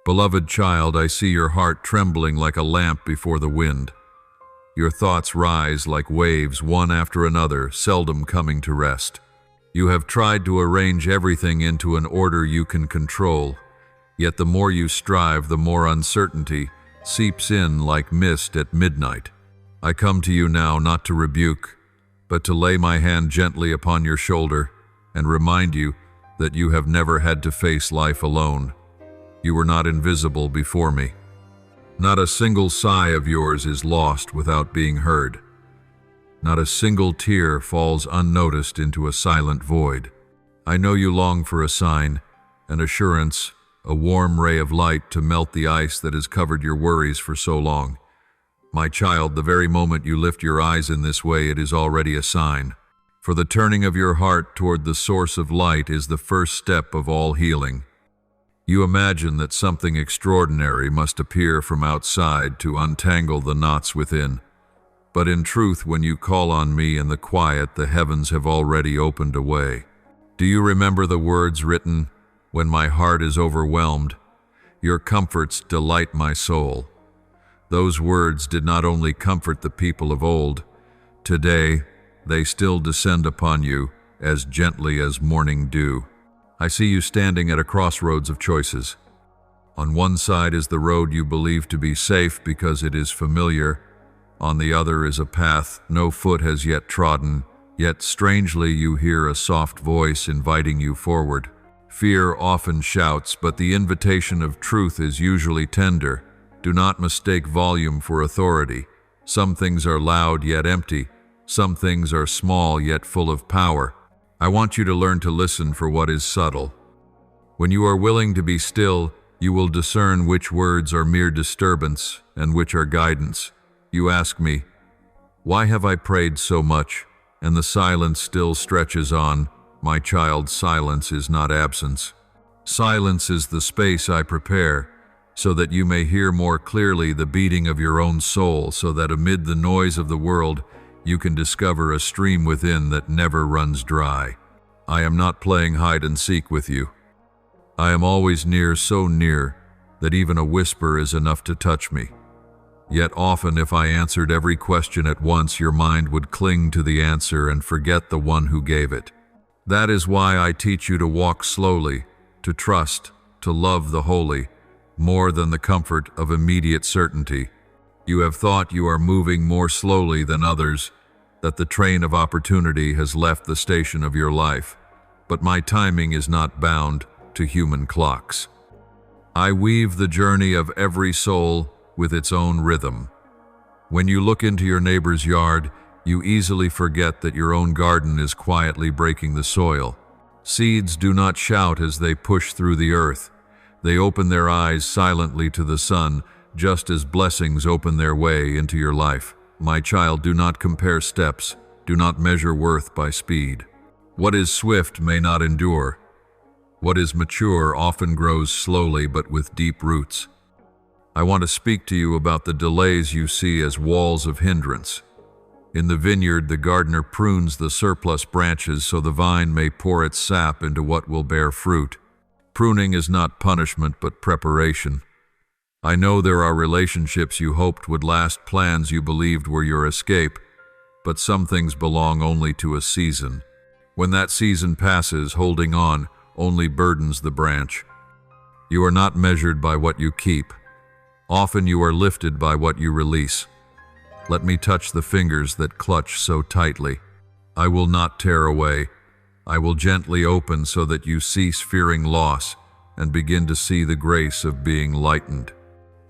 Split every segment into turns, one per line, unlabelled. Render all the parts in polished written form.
Beloved child, I see your heart trembling like a lamp before the wind. Your thoughts rise like waves, one after another, seldom coming to rest. You have tried to arrange everything into an order you can control, yet the more you strive, the more uncertainty seeps in like mist at midnight. I come to you now not to rebuke, but to lay my hand gently upon your shoulder and remind you that you have never had to face life alone. You were not invisible before me. Not a single sigh of yours is lost without being heard. Not a single tear falls unnoticed into a silent void. I know you long for a sign, an assurance, a warm ray of light to melt the ice that has covered your worries for so long. My child, the very moment you lift your eyes in this way, it is already a sign. For the turning of your heart toward the source of light is the first step of all healing. You imagine that something extraordinary must appear from outside to untangle the knots within. But in truth, when you call on me in the quiet, the heavens have already opened a way. Do you remember the words written, "When my heart is overwhelmed, your comforts delight my soul"? Those words did not only comfort the people of old. Today, they still descend upon you as gently as morning dew. I see you standing at a crossroads of choices. On one side is the road you believe to be safe because it is familiar. On the other is a path no foot has yet trodden, yet strangely you hear a soft voice inviting you forward. Fear often shouts, but the invitation of truth is usually tender. Do not mistake volume for authority. Some things are loud yet empty. Some things are small yet full of power. I want you to learn to listen for what is subtle. When you are willing to be still, you will discern which words are mere disturbance and which are guidance. You ask me, why have I prayed so much, and the silence still stretches on? My child, silence is not absence. Silence is the space I prepare, so that you may hear more clearly the beating of your own soul, so that amid the noise of the world, you can discover a stream within that never runs dry. I am not playing hide and seek with you. I am always near, so near that even a whisper is enough to touch me. Yet often, if I answered every question at once, your mind would cling to the answer and forget the one who gave it. That is why I teach you to walk slowly, to trust, to love the holy, more than the comfort of immediate certainty. You have thought you are moving more slowly than others, that the train of opportunity has left the station of your life. But my timing is not bound to human clocks. I weave the journey of every soul with its own rhythm. When you look into your neighbor's yard, you easily forget that your own garden is quietly breaking the soil. Seeds do not shout as they push through the earth. They open their eyes silently to the sun, just as blessings open their way into your life. My child, do not compare steps. Do not measure worth by speed. What is swift may not endure. What is mature often grows slowly but with deep roots. I want to speak to you about the delays you see as walls of hindrance. In the vineyard, the gardener prunes the surplus branches so the vine may pour its sap into what will bear fruit. Pruning is not punishment but preparation. I know there are relationships you hoped would last, plans you believed were your escape, but some things belong only to a season. When that season passes, holding on only burdens the branch. You are not measured by what you keep. Often you are lifted by what you release. Let me touch the fingers that clutch so tightly. I will not tear away. I will gently open so that you cease fearing loss and begin to see the grace of being lightened.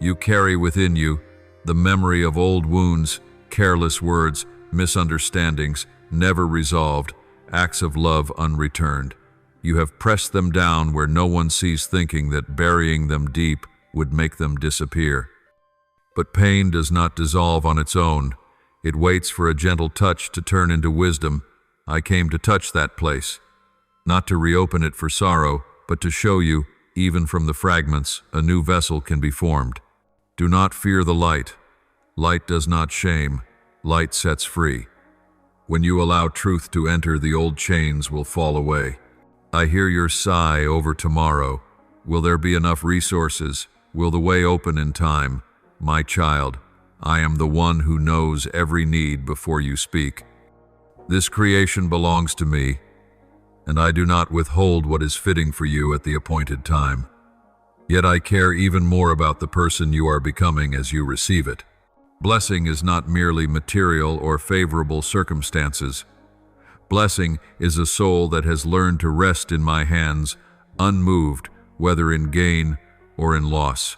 You carry within you the memory of old wounds, careless words, misunderstandings, never resolved, acts of love unreturned. You have pressed them down where no one sees, thinking that burying them deep would make them disappear. But pain does not dissolve on its own. It waits for a gentle touch to turn into wisdom. I came to touch that place, not to reopen it for sorrow, but to show you, even from the fragments, a new vessel can be formed. Do not fear the light. Light does not shame. Light sets free. When you allow truth to enter, the old chains will fall away. I hear your sigh over tomorrow. Will there be enough resources? will the way open in time. My child, I am the one who knows every need before you speak. This creation belongs to me, and I do not withhold what is fitting for you at the appointed time. Yet I care even more about the person you are becoming as you receive it. Blessing is not merely material or favorable circumstances. Blessing is a soul that has learned to rest in my hands, unmoved, whether in gain or in loss.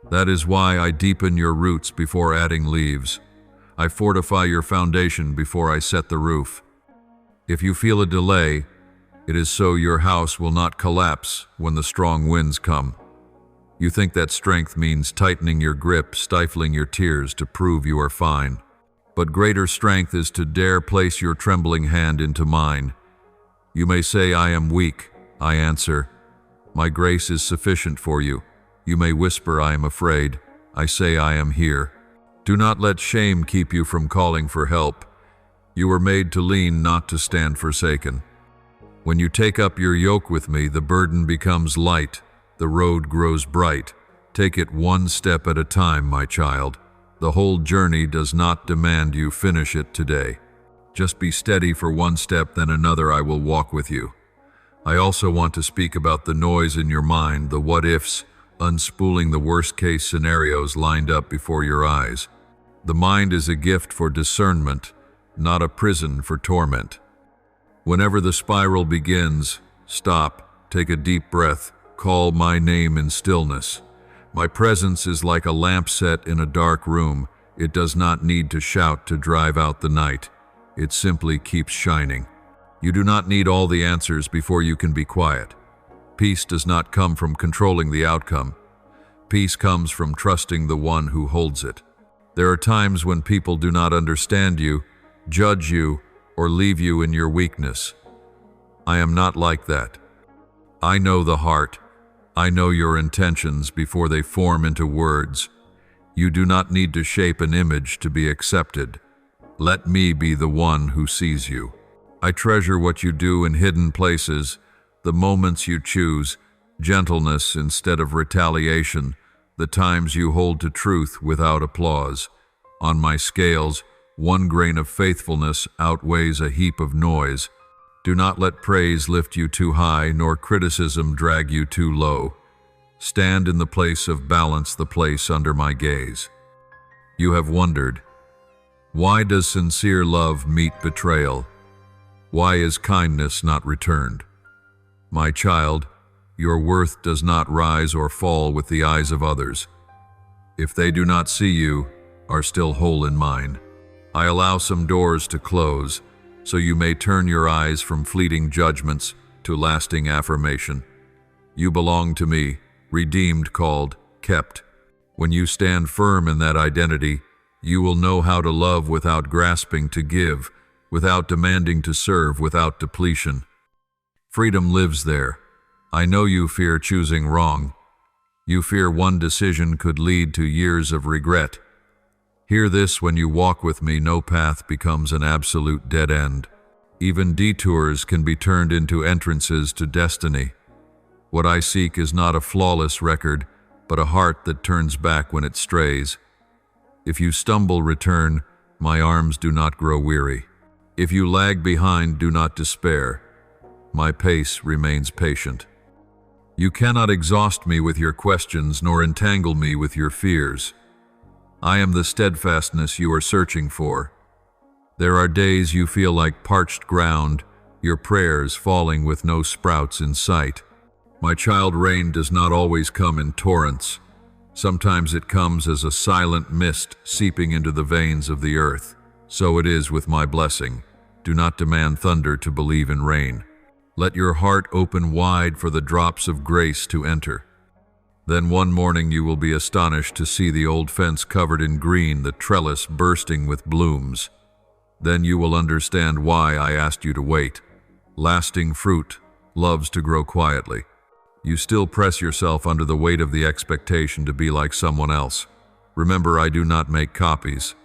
That is why I deepen your roots before adding leaves. I fortify your foundation before I set the roof. If you feel a delay, it is so your house will not collapse when the strong winds come. You think that strength means tightening your grip, stifling your tears to prove you are fine. But greater strength is to dare place your trembling hand into mine. You may say, I am weak. I answer, my grace is sufficient for you. You may whisper, I am afraid. I say, I am here. Do not let shame keep you from calling for help. You were made to lean, not to stand forsaken. When you take up your yoke with me, the burden becomes light. The road grows bright. Take it one step at a time, my child. The whole journey does not demand you finish it today. Just be steady for one step, then another. I will walk with you. I also want to speak about the noise in your mind, the what-ifs, unspooling the worst-case scenarios lined up before your eyes. The mind is a gift for discernment, not a prison for torment. Whenever the spiral begins, stop, take a deep breath, call my name in stillness. My presence is like a lamp set in a dark room. It does not need to shout to drive out the night. It simply keeps shining. You do not need all the answers before you can be quiet. Peace does not come from controlling the outcome. Peace comes from trusting the one who holds it. There are times when people do not understand you, judge you, or leave you in your weakness. I am not like that. I know the heart. I know your intentions before they form into words. You do not need to shape an image to be accepted. Let me be the one who sees you. I treasure what you do in hidden places, the moments you choose, gentleness instead of retaliation, the times you hold to truth without applause. On my scales, one grain of faithfulness outweighs a heap of noise. Do not let praise lift you too high, nor criticism drag you too low. Stand in the place of balance, the place under my gaze. You have wondered, why does sincere love meet betrayal? Why is kindness not returned? My child, your worth does not rise or fall with the eyes of others. If they do not see you, are still whole in mine. I allow some doors to close, so you may turn your eyes from fleeting judgments to lasting affirmation. You belong to me, redeemed, called, kept. When you stand firm in that identity, you will know how to love without grasping to give, without demanding to serve, without depletion. Freedom lives there. I know you fear choosing wrong. You fear one decision could lead to years of regret. Hear this: when you walk with me, no path becomes an absolute dead end. Even detours can be turned into entrances to destiny. What I seek is not a flawless record, but a heart that turns back when it strays. If you stumble, return. My arms do not grow weary. If you lag behind, do not despair. My pace remains patient. You cannot exhaust me with your questions, nor entangle me with your fears. I am the steadfastness you are searching for. There are days you feel like parched ground, your prayers falling with no sprouts in sight. My child, rain does not always come in torrents. Sometimes it comes as a silent mist seeping into the veins of the earth. So it is with my blessing. Do not demand thunder to believe in rain. Let your heart open wide for the drops of grace to enter. Then one morning you will be astonished to see the old fence covered in green, the trellis bursting with blooms. Then you will understand why I asked you to wait. Lasting fruit loves to grow quietly. You still press yourself under the weight of the expectation to be like someone else. Remember, I do not make copies.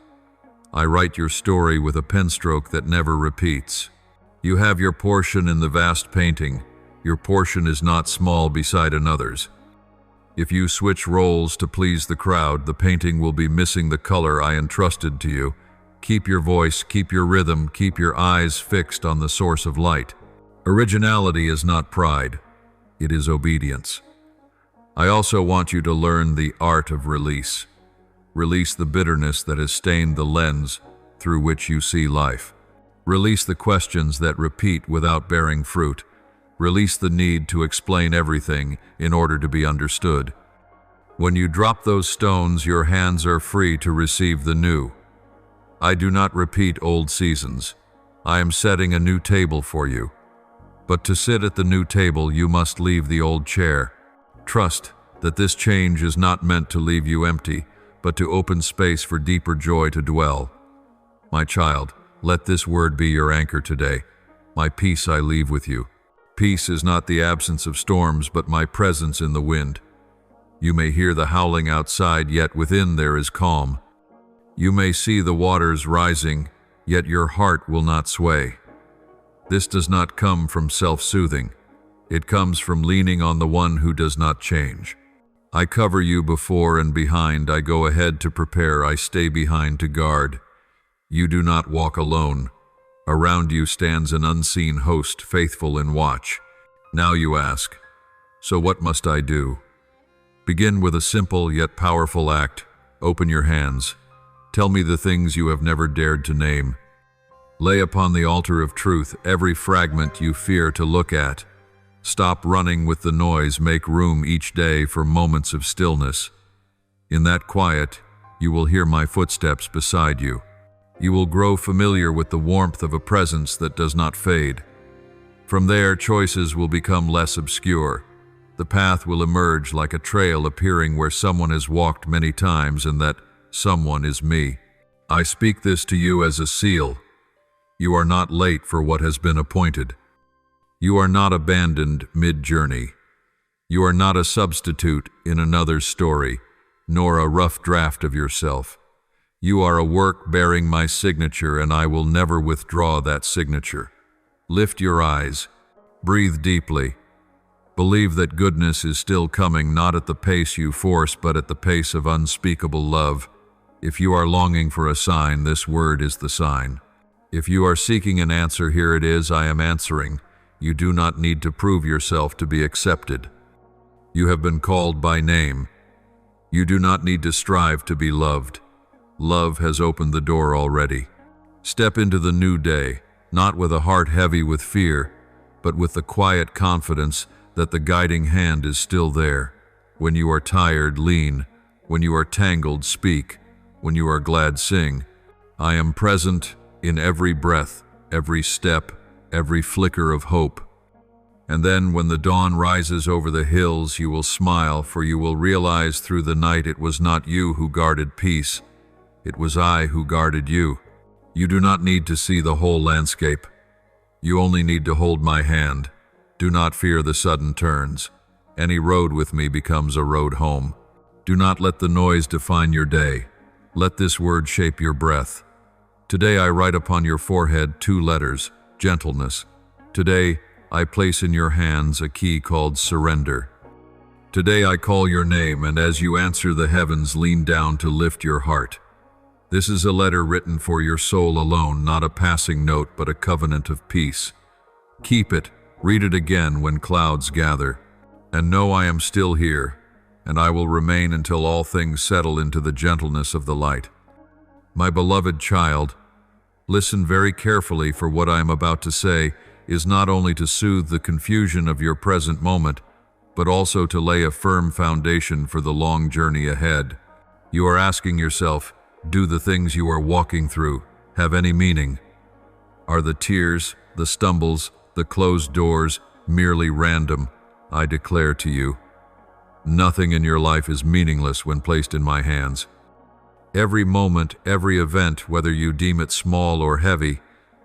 I write your story with a penstroke that never repeats. You have your portion in the vast painting. Your portion is not small beside another's. If you switch roles to please the crowd, the painting will be missing the color I entrusted to you. Keep your voice, keep your rhythm, keep your eyes fixed on the source of light. Originality is not pride, it is obedience. I also want you to learn the art of release. Release the bitterness that has stained the lens through which you see life. Release the questions that repeat without bearing fruit. Release the need to explain everything in order to be understood. When you drop those stones, your hands are free to receive the new. I do not repeat old seasons. I am setting a new table for you. But to sit at the new table, you must leave the old chair. Trust that this change is not meant to leave you empty, but to open space for deeper joy to dwell. My child, let this word be your anchor today. My peace I leave with you. Peace is not the absence of storms, but my presence in the wind. You may hear the howling outside, yet within there is calm. You may see the waters rising, yet your heart will not sway. This does not come from self-soothing. It comes from leaning on the one who does not change. I cover you before and behind. I go ahead to prepare. I stay behind to guard. You do not walk alone. Around you stands an unseen host, faithful in watch. Now you ask, so what must I do? Begin with a simple yet powerful act. Open your hands. Tell me the things you have never dared to name. Lay upon the altar of truth every fragment you fear to look at. Stop running with the noise. Make room each day for moments of stillness. In that quiet, you will hear my footsteps beside you. You will grow familiar with the warmth of a presence that does not fade. From there, choices will become less obscure. The path will emerge like a trail appearing where someone has walked many times, and that someone is me. I speak this to you as a seal. You are not late for what has been appointed. You are not abandoned mid-journey. You are not a substitute in another's story, nor a rough draft of yourself. You are a work bearing my signature, and I will never withdraw that signature. Lift your eyes. Breathe deeply. Believe that goodness is still coming, not at the pace you force, but at the pace of unspeakable love. If you are longing for a sign, this word is the sign. If you are seeking an answer, here it is. I am answering. You do not need to prove yourself to be accepted. You have been called by name. You do not need to strive to be loved. Love has opened the door already. Step into the new day, not with a heart heavy with fear, but with the quiet confidence that the guiding hand is still there. When you are tired, lean. When you are tangled, speak. When you are glad, sing. I am present in every breath, every step, every flicker of hope. And then when the dawn rises over the hills, you will smile, for you will realize through the night it was not you who guarded peace. It was I who guarded you. You do not need to see the whole landscape. You only need to hold my hand. Do not fear the sudden turns. Any road with me becomes a road home. Do not let the noise define your day. Let this word shape your breath. Today I write upon your forehead 2 letters, gentleness. Today I place in your hands a key called surrender. Today I call your name, and as you answer, the heavens lean down to lift your heart. This is a letter written for your soul alone, not a passing note, but a covenant of peace. Keep it, read it again when clouds gather, and know I am still here, and I will remain until all things settle into the gentleness of the light. My beloved child, listen very carefully, for what I am about to say is not only to soothe the confusion of your present moment, but also to lay a firm foundation for the long journey ahead. You are asking yourself, do the things you are walking through have any meaning? Are the tears, the stumbles, the closed doors merely random? I declare to you, nothing in your life is meaningless when placed in my hands. Every moment, every event, whether you deem it small or heavy,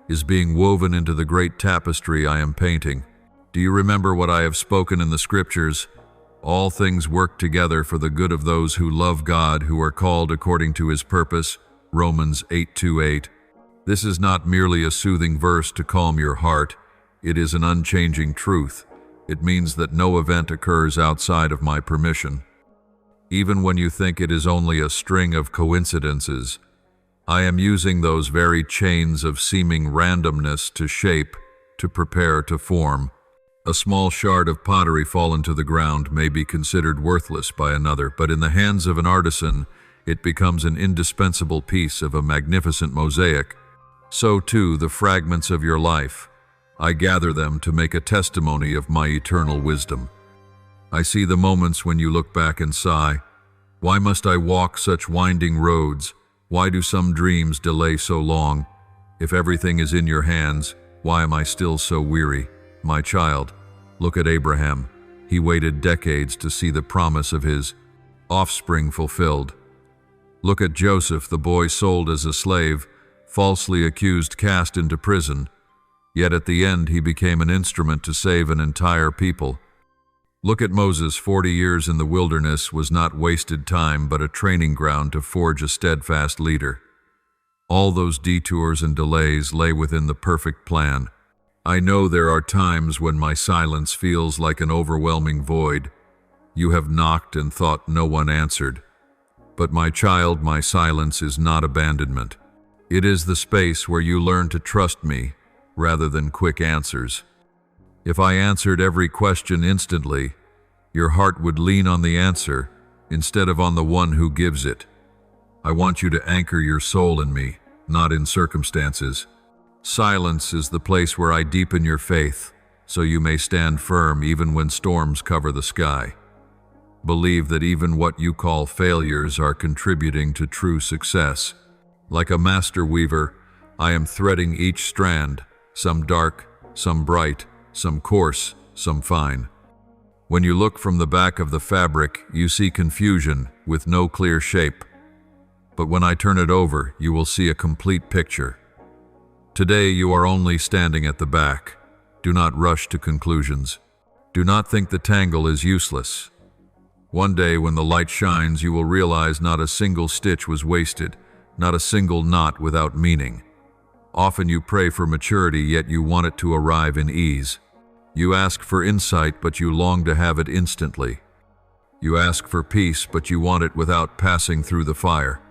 is being woven into the great tapestry I am painting. Do you remember what I have spoken in the scriptures? All things work together for the good of those who love God, who are called according to his purpose. Romans 8:28. This is not merely a soothing verse to calm your heart. It is an unchanging truth. It means that no event occurs outside of my permission. even when you think it is only a string of coincidences. I am using those very chains of seeming randomness to shape, to prepare to form. A small shard of pottery fallen to the ground may be considered worthless by another, but in the hands of an artisan, it becomes an indispensable piece of a magnificent mosaic. So too the fragments of your life. I gather them to make a testimony of my eternal wisdom. I see the moments when you look back and sigh, "Why must I walk such winding roads? Why do some dreams delay so long? If everything is in your hands, why am I still so weary?" My child, look at Abraham. He waited decades to see the promise of his offspring fulfilled. Look at Joseph, the boy sold as a slave, falsely accused, cast into prison. Yet at the end he became an instrument to save an entire people. Look at Moses. 40 years in the wilderness was not wasted time, but a training ground to forge a steadfast leader. All those detours and delays lay within the perfect plan. I know there are times when my silence feels like an overwhelming void. You have knocked and thought no one answered. But my child, my silence is not abandonment. It is the space where you learn to trust me rather than quick answers. If I answered every question instantly, your heart would lean on the answer instead of on the one who gives it. I want you to anchor your soul in me, not in circumstances. Silence is the place where I deepen your faith, so you may stand firm even when storms cover the sky. Believe that even what you call failures are contributing to true success. Like a master weaver, I am threading each strand, some dark, some bright, some coarse, some fine. When you look from the back of the fabric, you see confusion with no clear shape. But when I turn it over, you will see a complete picture. Today you are only standing at the back. Do not rush to conclusions. Do not think the tangle is useless. One day when the light shines, you will realize not a single stitch was wasted, not a single knot without meaning. Often you pray for maturity, yet you want it to arrive in ease. You ask for insight, but you long to have it instantly. You ask for peace, but you want it without passing through the fire.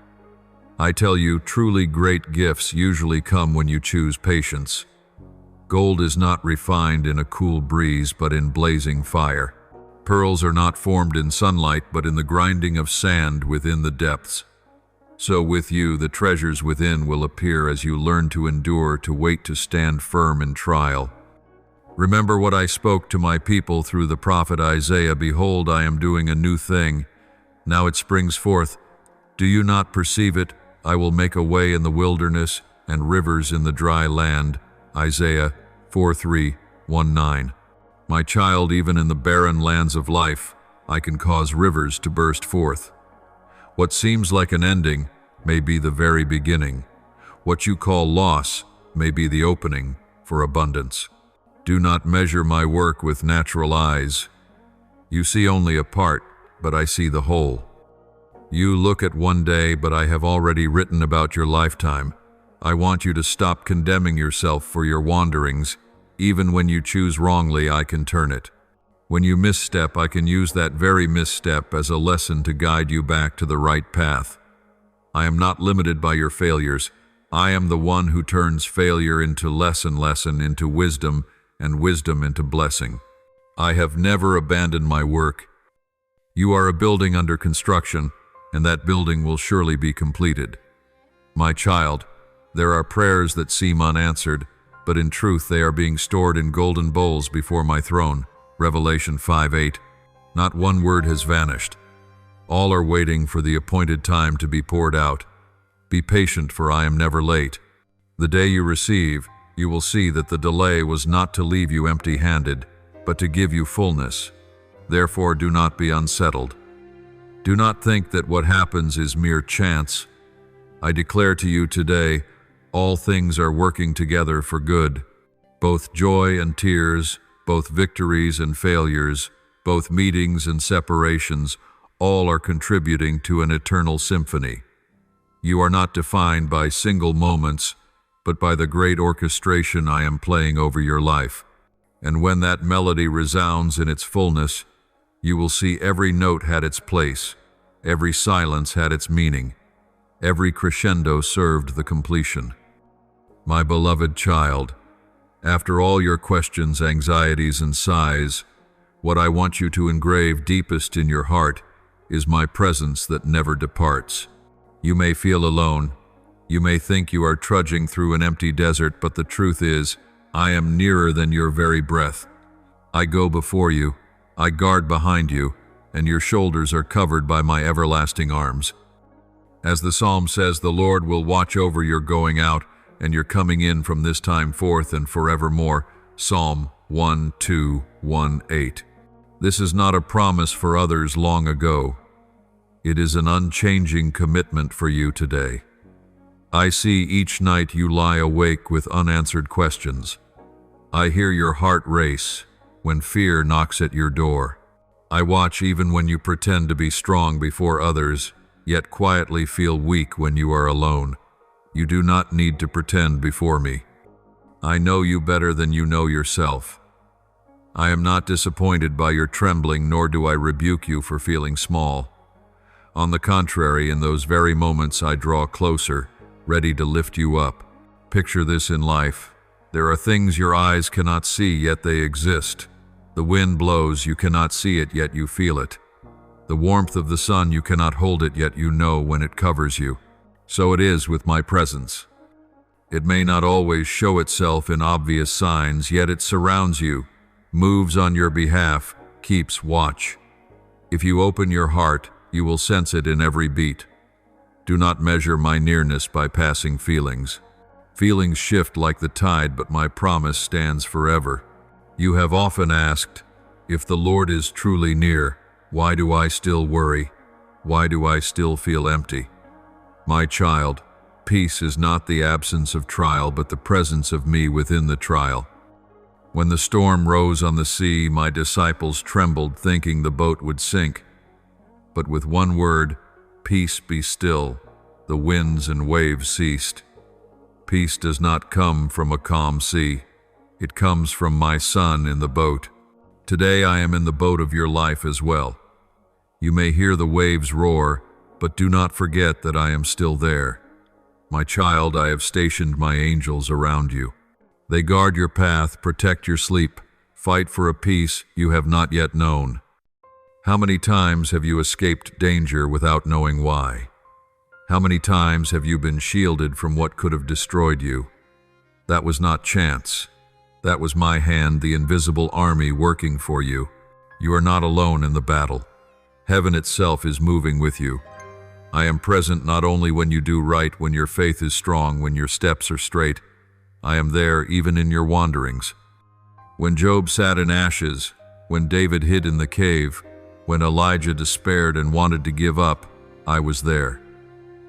I tell you, truly great gifts usually come when you choose patience. Gold is not refined in a cool breeze, but in blazing fire. Pearls are not formed in sunlight, but in the grinding of sand within the depths. So with you, the treasures within will appear as you learn to endure, to wait, to stand firm in trial. Remember what I spoke to my people through the prophet Isaiah. Behold, I am doing a new thing. Now it springs forth. Do you not perceive it? I will make a way in the wilderness and rivers in the dry land. Isaiah 4:3-1-9. My child, even in the barren lands of life, I can cause rivers to burst forth. What seems like an ending may be the very beginning. What you call loss may be the opening for abundance. Do not measure my work with natural eyes. You see only a part, but I see the whole. You look at one day, but I have already written about your lifetime. I want you to stop condemning yourself for your wanderings. Even when you choose wrongly, I can turn it. When you misstep, I can use that very misstep as a lesson to guide you back to the right path. I am not limited by your failures. I am the one who turns failure into lesson into wisdom, and wisdom into blessing. I have never abandoned my work. You are a building under construction, and that building will surely be completed. My child, there are prayers that seem unanswered, but in truth they are being stored in golden bowls before my throne. Revelation 5:8. Not one word has vanished. All are waiting for the appointed time to be poured out. Be patient, for I am never late. The day you receive, you will see that the delay was not to leave you empty-handed, but to give you fullness. Therefore, do not be unsettled. Do not think that what happens is mere chance. I declare to you today, all things are working together for good. Both joy and tears, both victories and failures, both meetings and separations, all are contributing to an eternal symphony. You are not defined by single moments, but by the great orchestration I am playing over your life. And when that melody resounds in its fullness, you will see every note had its place. Every silence had its meaning. Every crescendo served the completion. My beloved child, after all your questions, anxieties, and sighs, what I want you to engrave deepest in your heart is my presence that never departs. You may feel alone. You may think you are trudging through an empty desert, but the truth is, I am nearer than your very breath. I go before you, I guard behind you, and your shoulders are covered by my everlasting arms. As the psalm says, the Lord will watch over your going out and your coming in from this time forth and forevermore. Psalm 1:2-1:8. This is not a promise for others long ago. It is an unchanging commitment for you today. I see each night you lie awake with unanswered questions. I hear your heart race when fear knocks at your door. I watch even when you pretend to be strong before others, yet quietly feel weak when you are alone. You do not need to pretend before me. I know you better than you know yourself. I am not disappointed by your trembling, nor do I rebuke you for feeling small. On the contrary, in those very moments I draw closer, ready to lift you up. Picture this in life. There are things your eyes cannot see, yet they exist. The wind blows, you cannot see it, yet you feel it. The warmth of the sun, you cannot hold it, yet you know when it covers you. So it is with my presence. It may not always show itself in obvious signs, yet it surrounds you, moves on your behalf, keeps watch. If you open your heart, you will sense it in every beat. Do not measure my nearness by passing feelings. Feelings shift like the tide, but my promise stands forever. You have often asked, if the Lord is truly near, why do I still worry? Why do I still feel empty? My child, peace is not the absence of trial, but the presence of me within the trial. When the storm rose on the sea, my disciples trembled, thinking the boat would sink. But with one word, peace be still, the winds and waves ceased. Peace does not come from a calm sea. It comes from my Son in the boat. Today I am in the boat of your life as well. You may hear the waves roar, but do not forget that I am still there. My child, I have stationed my angels around you. They guard your path, protect your sleep, fight for a peace you have not yet known. How many times have you escaped danger without knowing why? How many times have you been shielded from what could have destroyed you? That was not chance. That was my hand, the invisible army working for you. You are not alone in the battle. Heaven itself is moving with you. I am present not only when you do right, when your faith is strong, when your steps are straight. I am there even in your wanderings. When Job sat in ashes, when David hid in the cave, when Elijah despaired and wanted to give up, I was there.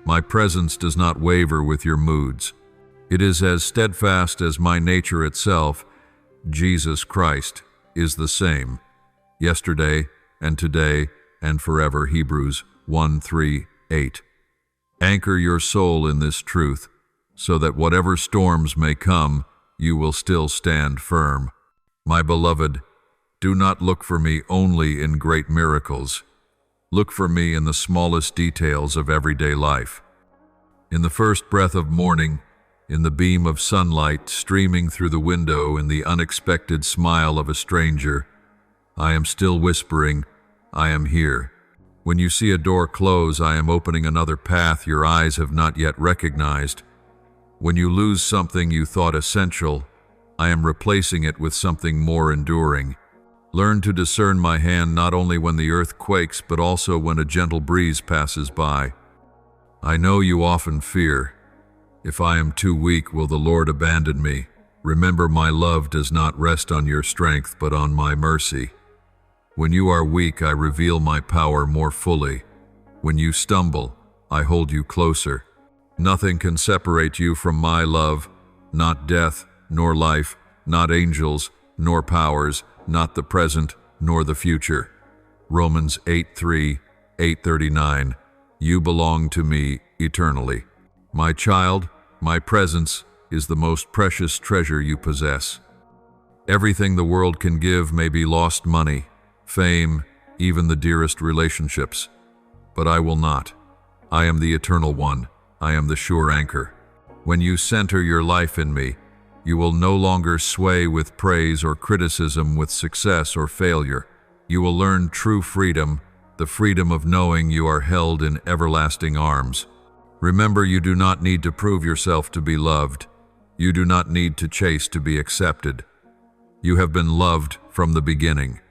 My presence does not waver with your moods. It is as steadfast as my nature itself. Jesus Christ is the same, yesterday and today and forever. Hebrews 1:3-8. Anchor your soul in this truth, so that whatever storms may come, you will still stand firm. My beloved, do not look for me only in great miracles. Look for me in the smallest details of everyday life. In the first breath of morning, in the beam of sunlight streaming through the window, in the unexpected smile of a stranger, I am still whispering, I am here. When you see a door close, I am opening another path your eyes have not yet recognized. When you lose something you thought essential, I am replacing it with something more enduring. Learn to discern my hand not only when the earth quakes, but also when a gentle breeze passes by. I know you often fear, if I am too weak, will the Lord abandon me? Remember, my love does not rest on your strength, but on my mercy. When you are weak, I reveal my power more fully. When you stumble, I hold you closer. Nothing can separate you from my love, not death, nor life, not angels, nor powers, not the present, nor the future. Romans 8:3, 8:39. You belong to me eternally. My child, my presence is the most precious treasure you possess. Everything the world can give may be lost money, fame, even the dearest relationships. but I will not. I am the Eternal One. I am the sure anchor. When you center your life in me, you will no longer sway with praise or criticism, with success or failure. You will learn true freedom, the freedom of knowing you are held in everlasting arms. Remember, you do not need to prove yourself to be loved. You do not need to chase to be accepted. You have been loved from the beginning.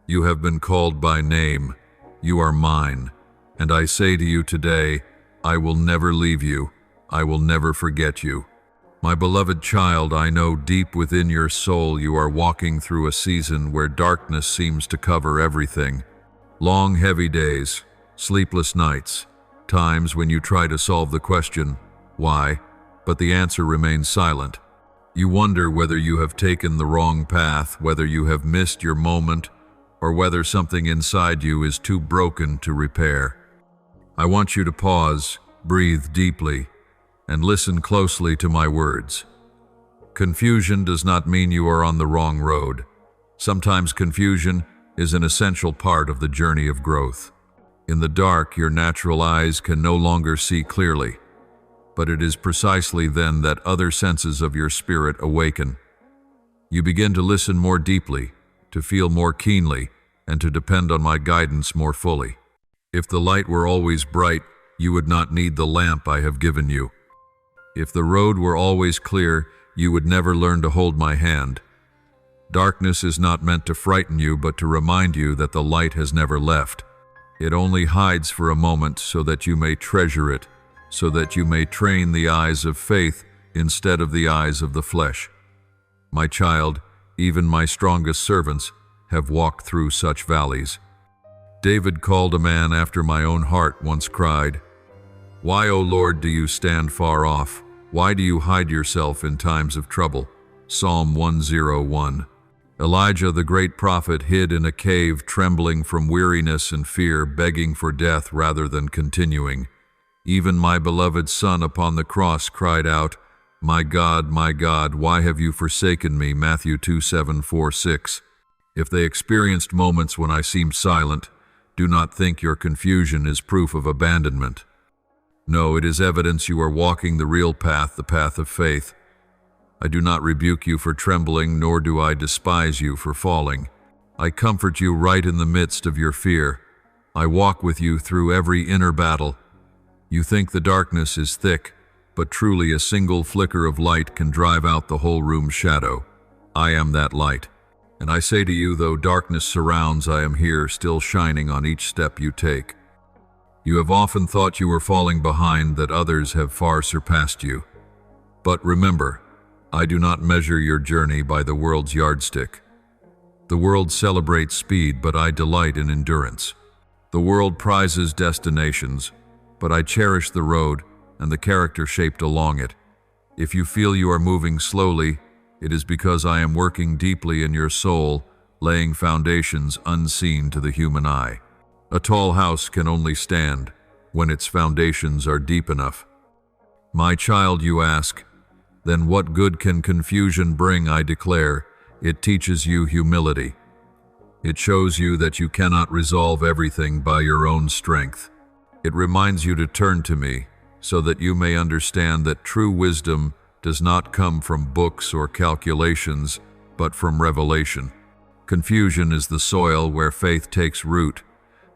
You have been called by name. You are mine. And I say to you today, I will never leave you. I will never forget you. My beloved child, I know deep within your soul you are walking through a season where darkness seems to cover everything. Long, heavy days, sleepless nights, times when you try to solve the question, why? But the answer remains silent. You wonder whether you have taken the wrong path, whether you have missed your moment, or whether something inside you is too broken to repair. I want you to pause, breathe deeply, and listen closely to my words. Confusion does not mean you are on the wrong road. Sometimes confusion is an essential part of the journey of growth. In the dark, your natural eyes can no longer see clearly, but it is precisely then that other senses of your spirit awaken. You begin to listen more deeply, to feel more keenly, and to depend on my guidance more fully. If the light were always bright, you would not need the lamp I have given you. If the road were always clear, you would never learn to hold my hand. Darkness is not meant to frighten you, but to remind you that the light has never left. It only hides for a moment so that you may treasure it, so that you may train the eyes of faith instead of the eyes of the flesh. My child, even my strongest servants have walked through such valleys. David, called a man after my own heart, once cried, "Why, O Lord, do you stand far off? Why do you hide yourself in times of trouble?" Psalm 101. Elijah, the great prophet, hid in a cave, trembling from weariness and fear, begging for death rather than continuing. Even my beloved Son upon the cross cried out, my God, why have you forsaken me?" Matthew 2:7-4-6. If they experienced moments when I seemed silent, do not think your confusion is proof of abandonment. No, it is evidence you are walking the real path, the path of faith. I do not rebuke you for trembling, nor do I despise you for falling. I comfort you right in the midst of your fear. I walk with you through every inner battle. You think the darkness is thick, but truly a single flicker of light can drive out the whole room's shadow. I am that light. And I say to you, though darkness surrounds, I am here, still shining on each step you take. You have often thought you were falling behind, that others have far surpassed you. But remember, I do not measure your journey by the world's yardstick. The world celebrates speed, but I delight in endurance. The world prizes destinations, but I cherish the road and the character shaped along it. If you feel you are moving slowly, it is because I am working deeply in your soul, laying foundations unseen to the human eye. A tall house can only stand when its foundations are deep enough. My child, you ask, then what good can confusion bring? I declare, it teaches you humility. It shows you that you cannot resolve everything by your own strength. It reminds you to turn to me, so that you may understand that true wisdom does not come from books or calculations, but from revelation. Confusion is the soil where faith takes root,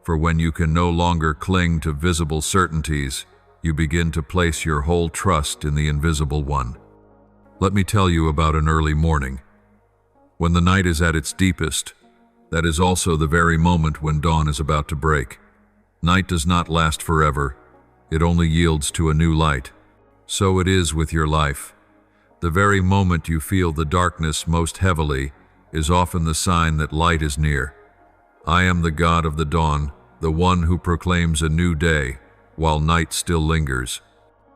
for when you can no longer cling to visible certainties, you begin to place your whole trust in the invisible one. Let me tell you about an early morning. When the night is at its deepest, that is also the very moment when dawn is about to break. Night does not last forever. It only yields to a new light. So it is with your life. The very moment you feel the darkness most heavily is often the sign that light is near. I am the God of the dawn, the one who proclaims a new day while night still lingers.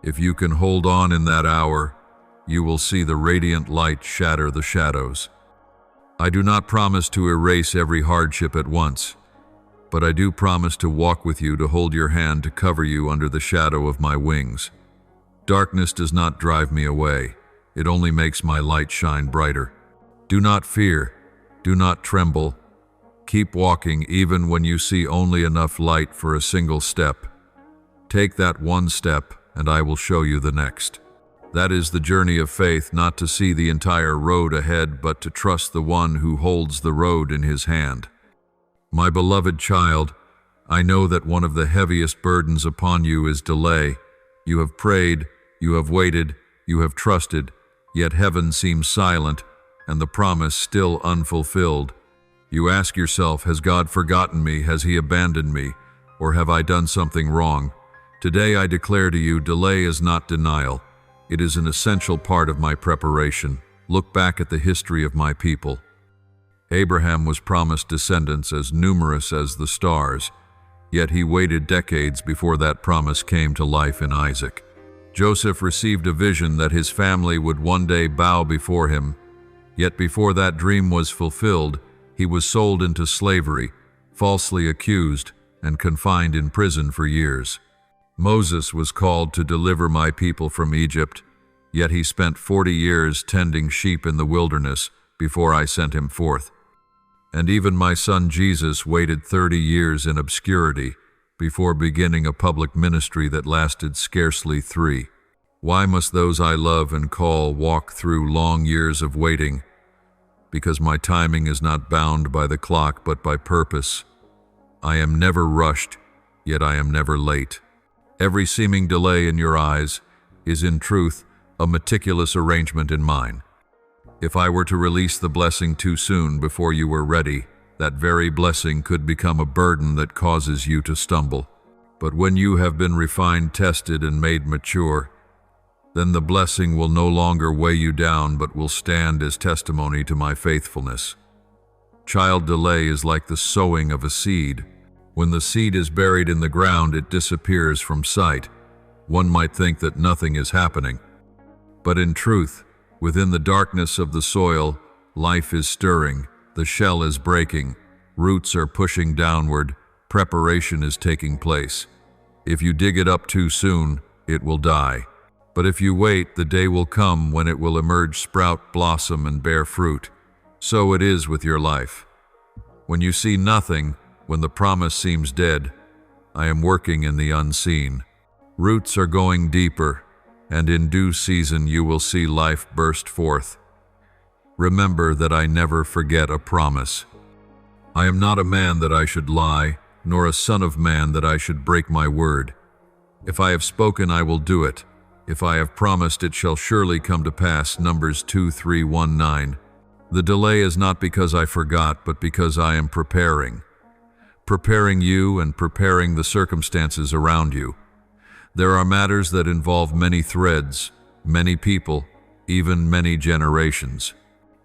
If you can hold on in that hour, you will see the radiant light shatter the shadows. I do not promise to erase every hardship at once, but I do promise to walk with you, to hold your hand, to cover you under the shadow of my wings. Darkness does not drive me away. It only makes my light shine brighter. Do not fear. Do not tremble. Keep walking even when you see only enough light for a single step. Take that one step, and I will show you the next. That is the journey of faith, not to see the entire road ahead, but to trust the one who holds the road in his hand. My beloved child, I know that one of the heaviest burdens upon you is delay. You have prayed, you have waited, you have trusted, yet heaven seems silent, and the promise still unfulfilled. You ask yourself, has God forgotten me? Has he abandoned me? Or have I done something wrong? Today I declare to you, delay is not denial. It is an essential part of my preparation. Look back at the history of my people. Abraham was promised descendants as numerous as the stars, yet he waited decades before that promise came to life in Isaac. Joseph received a vision that his family would one day bow before him, yet before that dream was fulfilled, he was sold into slavery, falsely accused, and confined in prison for years. Moses was called to deliver my people from Egypt, yet he spent 40 years tending sheep in the wilderness before I sent him forth. And even my son Jesus waited 30 years in obscurity before beginning a public ministry that lasted scarcely 3. Why must those I love and call walk through long years of waiting? Because my timing is not bound by the clock but by purpose. I am never rushed, yet I am never late. Every seeming delay in your eyes is in truth a meticulous arrangement in mine. If I were to release the blessing too soon before you were ready, that very blessing could become a burden that causes you to stumble. But when you have been refined, tested, and made mature, then the blessing will no longer weigh you down but will stand as testimony to my faithfulness. Child, delay is like the sowing of a seed. When the seed is buried in the ground, it disappears from sight. One might think that nothing is happening. But in truth, within the darkness of the soil, life is stirring, the shell is breaking, roots are pushing downward, preparation is taking place. If you dig it up too soon, it will die. But if you wait, the day will come when it will emerge, sprout, blossom, and bear fruit. So it is with your life. When you see nothing, when the promise seems dead, I am working in the unseen. Roots are going deeper, and in due season you will see life burst forth. Remember that I never forget a promise. I am not a man that I should lie, nor a son of man that I should break my word. If I have spoken, I will do it. If I have promised, it shall surely come to pass. Numbers 2:3-1-9. The delay is not because I forgot, but because I am preparing. Preparing you and preparing the circumstances around you. There are matters that involve many threads, many people, even many generations.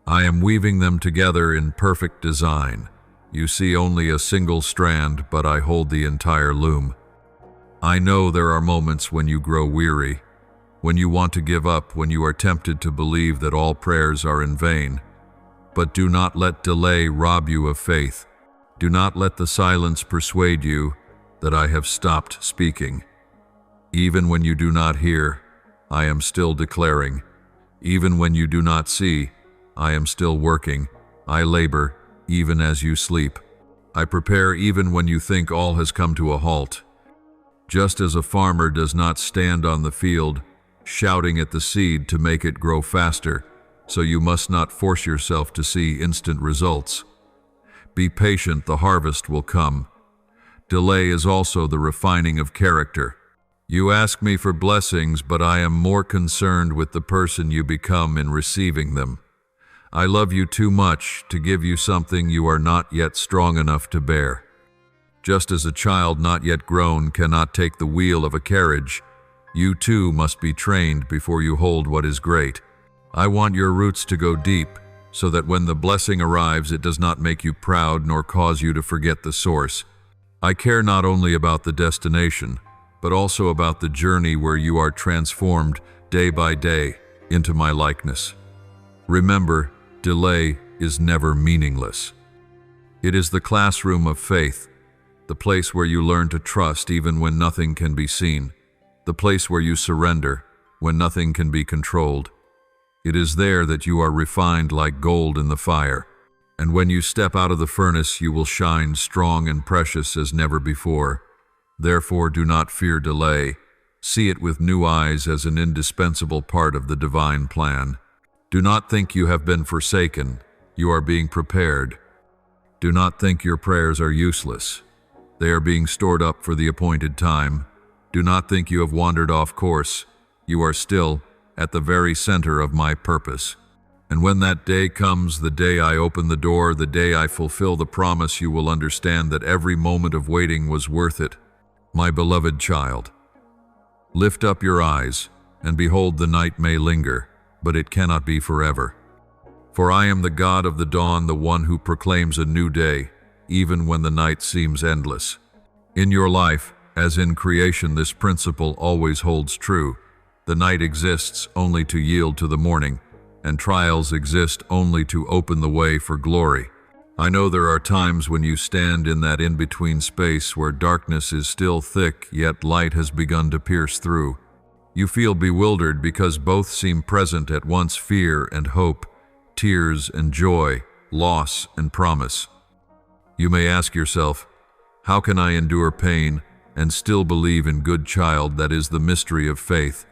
I am weaving them together in perfect design. You see only a single strand, but I hold the entire loom. I know there are moments when you grow weary, when you want to give up, when you are tempted to believe that all prayers are in vain. But do not let delay rob you of faith. Do not let the silence persuade you that I have stopped speaking. Even when you do not hear, I am still declaring. Even when you do not see, I am still working. I labor, even as you sleep. I prepare even when you think all has come to a halt. Just as a farmer does not stand on the field, shouting at the seed to make it grow faster, so you must not force yourself to see instant results. Be patient, the harvest will come. Delay is also the refining of character. You ask me for blessings, but I am more concerned with the person you become in receiving them. I love you too much to give you something you are not yet strong enough to bear. Just as a child not yet grown cannot take the wheel of a carriage, you too must be trained before you hold what is great. I want your roots to go deep, so that when the blessing arrives, it does not make you proud nor cause you to forget the source. I care not only about the destination, but also about the journey where you are transformed day by day into my likeness. Remember, delay is never meaningless. It is the classroom of faith, the place where you learn to trust even when nothing can be seen, the place where you surrender when nothing can be controlled. It is there that you are refined like gold in the fire. And when you step out of the furnace, you will shine strong and precious as never before. Therefore, do not fear delay. See it with new eyes as an indispensable part of the divine plan. Do not think you have been forsaken. You are being prepared. Do not think your prayers are useless. They are being stored up for the appointed time. Do not think you have wandered off course. You are still at the very center of my purpose. And when that day comes, the day I open the door, the day I fulfill the promise, you will understand that every moment of waiting was worth it. My beloved child, lift up your eyes, and behold, the night may linger, but it cannot be forever. For I am the God of the dawn, the one who proclaims a new day, even when the night seems endless. In your life, as in creation, this principle always holds true. The night exists only to yield to the morning, and trials exist only to open the way for glory. I know there are times when you stand in that in-between space where darkness is still thick, yet light has begun to pierce through. You feel bewildered because both seem present at once: fear and hope, tears and joy, loss and promise. You may ask yourself, how can I endure pain and still believe in good child? That is the mystery of faith.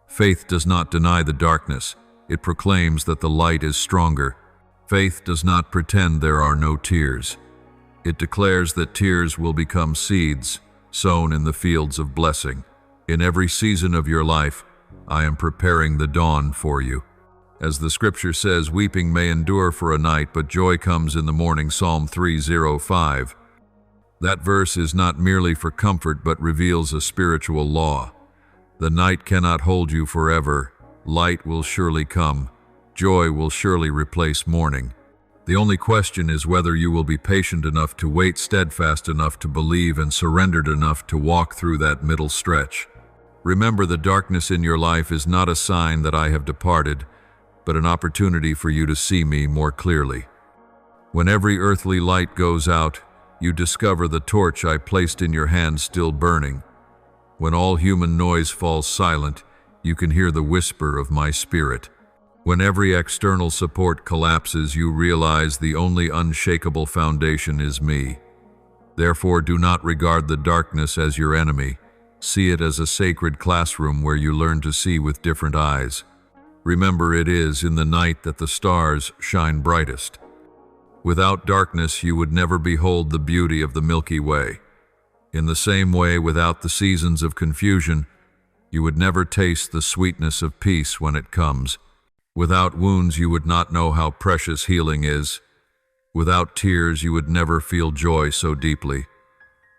Faith does not deny the darkness. It proclaims that the light is stronger. Faith does not pretend there are no tears. It declares that tears will become seeds sown in the fields of blessing. In every season of your life, I am preparing the dawn for you. As the scripture says, weeping may endure for a night, but joy comes in the morning. Psalm 3:05. That verse is not merely for comfort, but reveals a spiritual law. The night cannot hold you forever. Light will surely come. Joy will surely replace mourning. The only question is whether you will be patient enough to wait, steadfast enough to believe, and surrendered enough to walk through that middle stretch. Remember, the darkness in your life is not a sign that I have departed, but an opportunity for you to see me more clearly. When every earthly light goes out, you discover the torch I placed in your hand still burning. When all human noise falls silent, you can hear the whisper of my spirit. When every external support collapses, you realize the only unshakable foundation is me. Therefore, do not regard the darkness as your enemy. See it as a sacred classroom where you learn to see with different eyes. Remember, it is in the night that the stars shine brightest. Without darkness, you would never behold the beauty of the Milky Way. In the same way, without the seasons of confusion, you would never taste the sweetness of peace when it comes. Without wounds, you would not know how precious healing is. Without tears, you would never feel joy so deeply.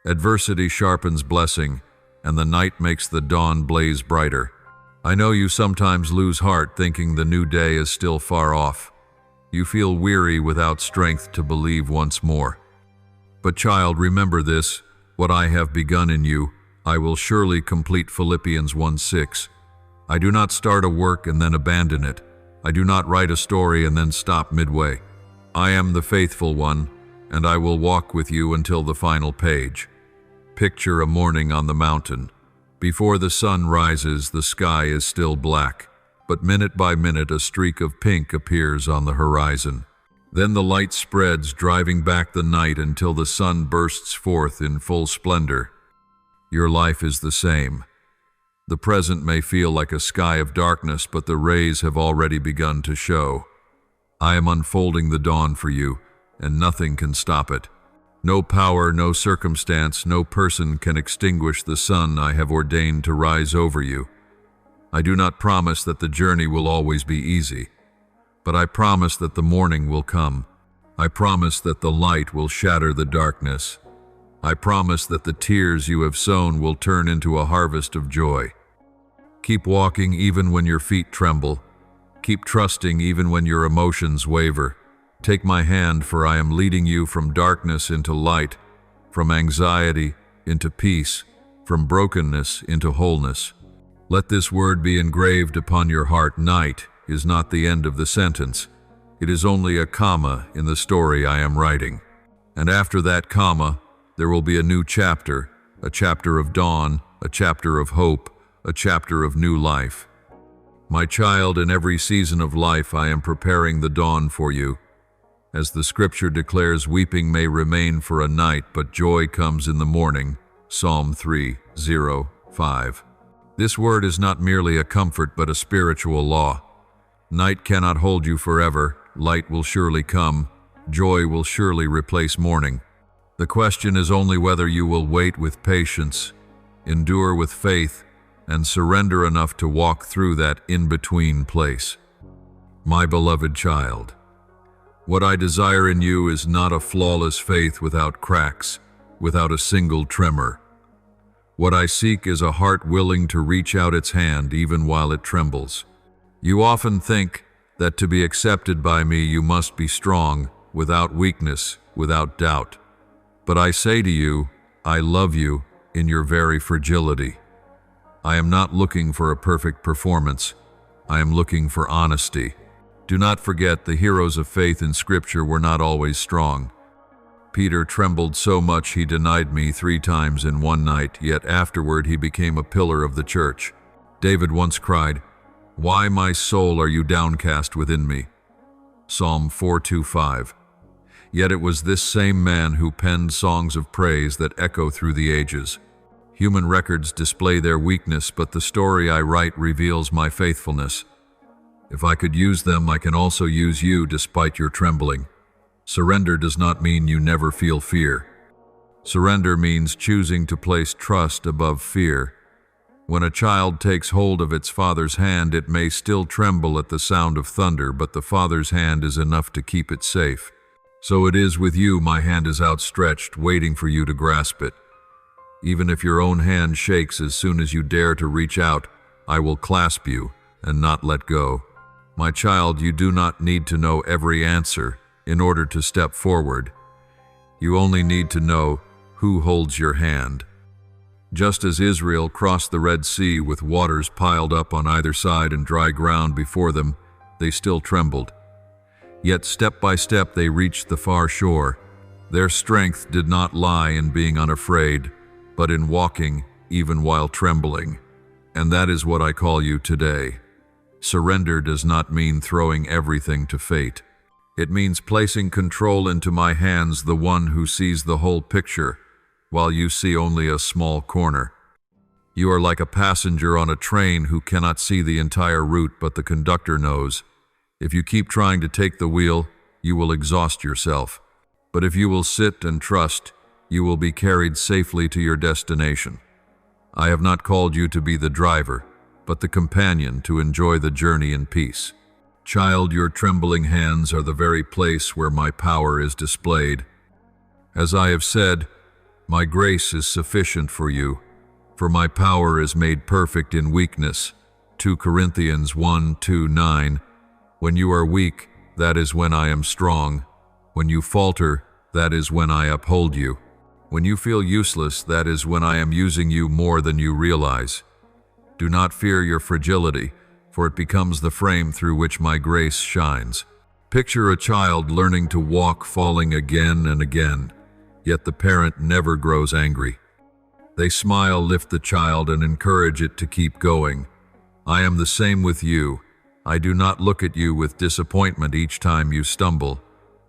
Adversity sharpens blessing, and the night makes the dawn blaze brighter. I know you sometimes lose heart thinking the new day is still far off. You feel weary without strength to believe once more. But child, remember this: what I have begun in you, I will surely complete. Philippians 1:6. I do not start a work and then abandon it. I do not write a story and then stop midway. I am the faithful one, and I will walk with you until the final page. Picture a morning on the mountain. Before the sun rises, the sky is still black, but minute by minute a streak of pink appears on the horizon. Then the light spreads, driving back the night until the sun bursts forth in full splendor. Your life is the same. The present may feel like a sky of darkness, but the rays have already begun to show. I am unfolding the dawn for you, and nothing can stop it. No power, no circumstance, no person can extinguish the sun I have ordained to rise over you. I do not promise that the journey will always be easy, but I promise that the morning will come. I promise that the light will shatter the darkness. I promise that the tears you have sown will turn into a harvest of joy. Keep walking even when your feet tremble. Keep trusting even when your emotions waver. Take my hand, for I am leading you from darkness into light, from anxiety into peace, from brokenness into wholeness. Let this word be engraved upon your heart. Night is not the end of the sentence. It is only a comma in the story I am writing. And after that comma, there will be a new chapter, a chapter of dawn, a chapter of hope, a chapter of new life. My child, in every season of life I am preparing the dawn for you. As the scripture declares, weeping may remain for a night, but joy comes in the morning. Psalm 3:5. This word is not merely a comfort, but a spiritual law. Night cannot hold you forever. Light will surely come. Joy will surely replace mourning. The question is only whether you will wait with patience, endure with faith, and surrender enough to walk through that in-between place. My beloved child, what I desire in you is not a flawless faith without cracks, without a single tremor. What I seek is a heart willing to reach out its hand even while it trembles. You often think that to be accepted by me you must be strong, without weakness, without doubt. But I say to you, I love you in your very fragility. I am not looking for a perfect performance. I am looking for honesty. Do not forget, the heroes of faith in Scripture were not always strong. Peter trembled so much he denied me 3 times in one night, yet afterward he became a pillar of the church. David once cried, "Why, my soul, are you downcast within me?" Psalm 4:5. Yet it was this same man who penned songs of praise that echo through the ages. Human records display their weakness, but the story I write reveals my faithfulness. If I could use them, I can also use you despite your trembling. Surrender does not mean you never feel fear. Surrender means choosing to place trust above fear. When a child takes hold of its father's hand, it may still tremble at the sound of thunder, but the father's hand is enough to keep it safe. So it is with you. My hand is outstretched, waiting for you to grasp it. Even if your own hand shakes as soon as you dare to reach out, I will clasp you and not let go. My child, you do not need to know every answer in order to step forward. You only need to know who holds your hand. Just as Israel crossed the Red Sea with waters piled up on either side and dry ground before them, they still trembled. Yet step by step they reached the far shore. Their strength did not lie in being unafraid, but in walking even while trembling. And that is what I call you today. Surrender does not mean throwing everything to fate. It means placing control into my hands, the one who sees the whole picture, while you see only a small corner. You are like a passenger on a train who cannot see the entire route, but the conductor knows. If you keep trying to take the wheel, you will exhaust yourself. But if you will sit and trust, you will be carried safely to your destination. I have not called you to be the driver, but the companion to enjoy the journey in peace. Child, your trembling hands are the very place where my power is displayed. As I have said, my grace is sufficient for you, for my power is made perfect in weakness. 2 Corinthians 1:2-9. When you are weak, that is when I am strong. When you falter, that is when I uphold you. When you feel useless, that is when I am using you more than you realize. Do not fear your fragility, for it becomes the frame through which my grace shines. Picture a child learning to walk, falling again and again, yet the parent never grows angry. They smile, lift the child, and encourage it to keep going. I am the same with you. I do not look at you with disappointment each time you stumble.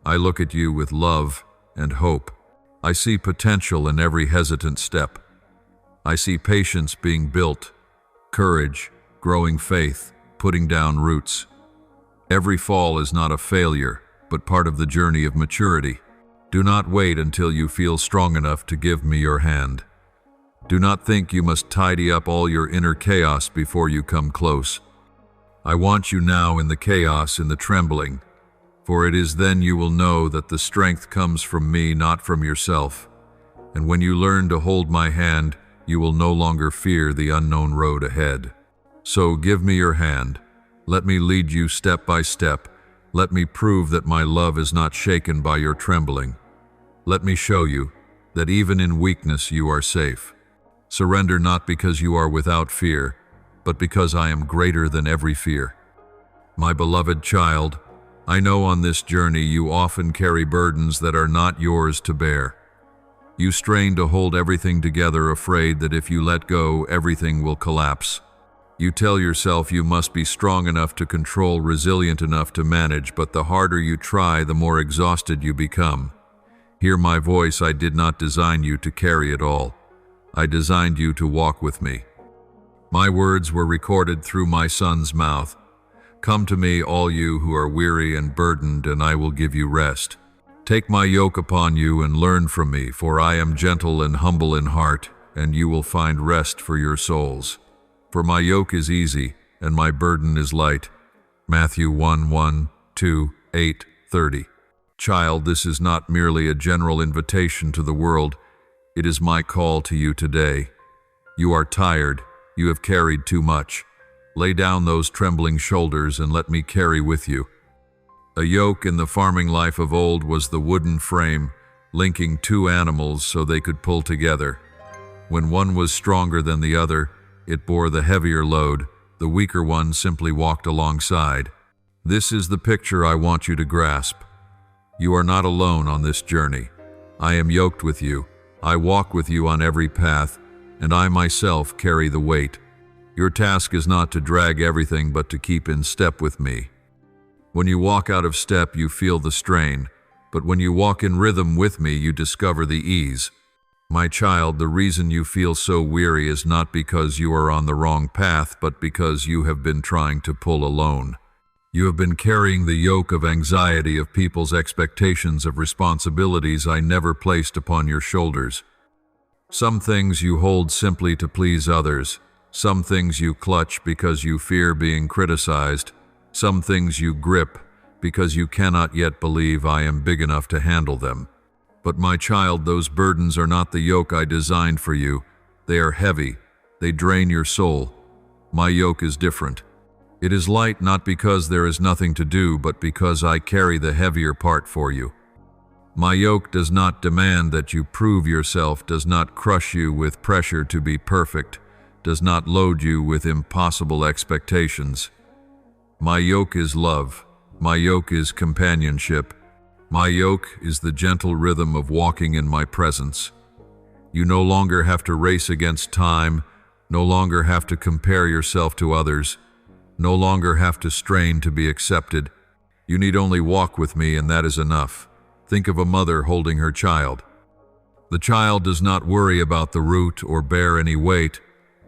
I look at you with love and hope. I see potential in every hesitant step. I see patience being built, courage, growing faith, putting down roots. Every fall is not a failure, but part of the journey of maturity. Do not wait until you feel strong enough to give me your hand. Do not think you must tidy up all your inner chaos before you come close. I want you now in the chaos, in the trembling, for it is then you will know that the strength comes from me, not from yourself. And when you learn to hold my hand, you will no longer fear the unknown road ahead. So give me your hand. Let me lead you step by step. Let me prove that my love is not shaken by your trembling. Let me show you that even in weakness you are safe. Surrender not because you are without fear, but because I am greater than every fear. My beloved child, I know on this journey you often carry burdens that are not yours to bear. You strain to hold everything together, afraid that if you let go, everything will collapse. You tell yourself you must be strong enough to control, resilient enough to manage, but the harder you try, the more exhausted you become. Hear my voice. I did not design you to carry it all. I designed you to walk with me. My words were recorded through my Son's mouth. Come to me, all you who are weary and burdened, and I will give you rest. Take my yoke upon you and learn from me, for I am gentle and humble in heart, and you will find rest for your souls. For my yoke is easy, and my burden is light. Matthew 1:1, 2, 8, 30. Child, this is not merely a general invitation to the world. It is my call to you today. You are tired. You have carried too much. Lay down those trembling shoulders and let me carry with you. A yoke in the farming life of old was the wooden frame, linking two animals so they could pull together. When one was stronger than the other, it bore the heavier load. The weaker one simply walked alongside. This is the picture I want you to grasp. You are not alone on this journey. I am yoked with you. I walk with you on every path, and I myself carry the weight. Your task is not to drag everything, but to keep in step with me. When you walk out of step, you feel the strain, but when you walk in rhythm with me, you discover the ease. My child, the reason you feel so weary is not because you are on the wrong path, but because you have been trying to pull alone. You have been carrying the yoke of anxiety, of people's expectations, of responsibilities I never placed upon your shoulders. Some things you hold simply to please others. Some things you clutch because you fear being criticized. Some things you grip because you cannot yet believe I am big enough to handle them. But my child, those burdens are not the yoke I designed for you. They are heavy. They drain your soul. My yoke is different. It is light not because there is nothing to do, but because I carry the heavier part for you. My yoke does not demand that you prove yourself, does not crush you with pressure to be perfect, does not load you with impossible expectations. My yoke is love. My yoke is companionship. My yoke is the gentle rhythm of walking in my presence. You no longer have to race against time, no longer have to compare yourself to others, no longer have to strain to be accepted. You need only walk with me, and that is enough. Think of a mother holding her child. The child does not worry about the route or bear any weight.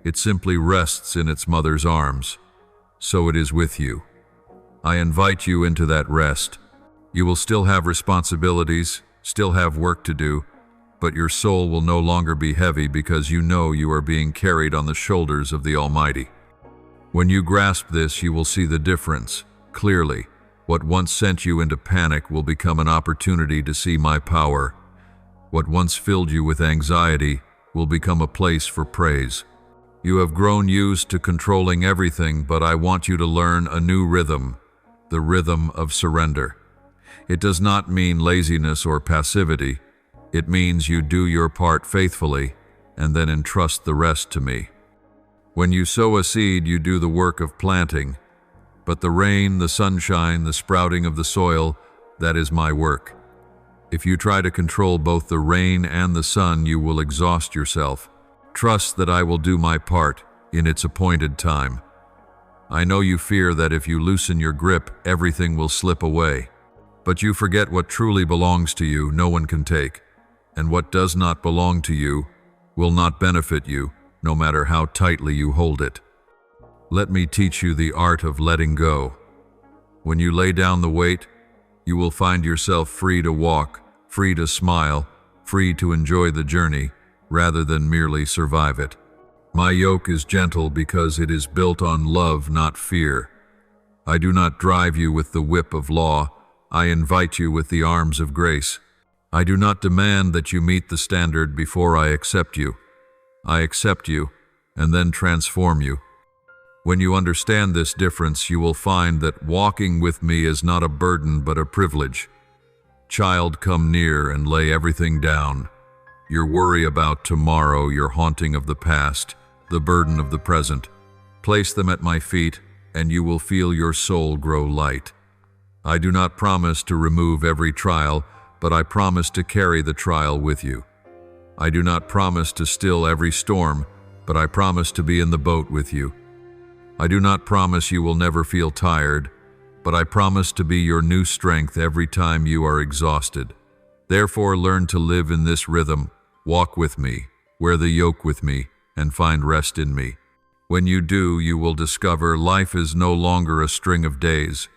It simply rests in its mother's arms. So it is with you. I invite you into that rest. You will still have responsibilities, still have work to do, but your soul will no longer be heavy because you know you are being carried on the shoulders of the Almighty. When you grasp this, you will see the difference clearly. What once sent you into panic will become an opportunity to see my power. What once filled you with anxiety will become a place for praise. You have grown used to controlling everything, but I want you to learn a new rhythm, the rhythm of surrender. It does not mean laziness or passivity. It means you do your part faithfully and then entrust the rest to me. When you sow a seed, you do the work of planting, but the rain, the sunshine, the sprouting of the soil, that is my work. If you try to control both the rain and the sun, you will exhaust yourself. Trust that I will do my part in its appointed time. I know you fear that if you loosen your grip, everything will slip away. But you forget what truly belongs to you, no one can take. And what does not belong to you will not benefit you, no matter how tightly you hold it. Let me teach you the art of letting go. When you lay down the weight, you will find yourself free to walk, free to smile, free to enjoy the journey, rather than merely survive it. My yoke is gentle because it is built on love, not fear. I do not drive you with the whip of law. I invite you with the arms of grace. I do not demand that you meet the standard before I accept you. I accept you and then transform you. When you understand this difference, you will find that walking with me is not a burden but a privilege. Child, come near and lay everything down. Your worry about tomorrow, your haunting of the past, the burden of the present. Place them at my feet, and you will feel your soul grow light. I do not promise to remove every trial, but I promise to carry the trial with you. I do not promise to still every storm, but I promise to be in the boat with you. I do not promise you will never feel tired, but I promise to be your new strength every time you are exhausted. Therefore, learn to live in this rhythm. Walk with me, wear the yoke with me, and find rest in me. When you do, you will discover life is no longer a string of days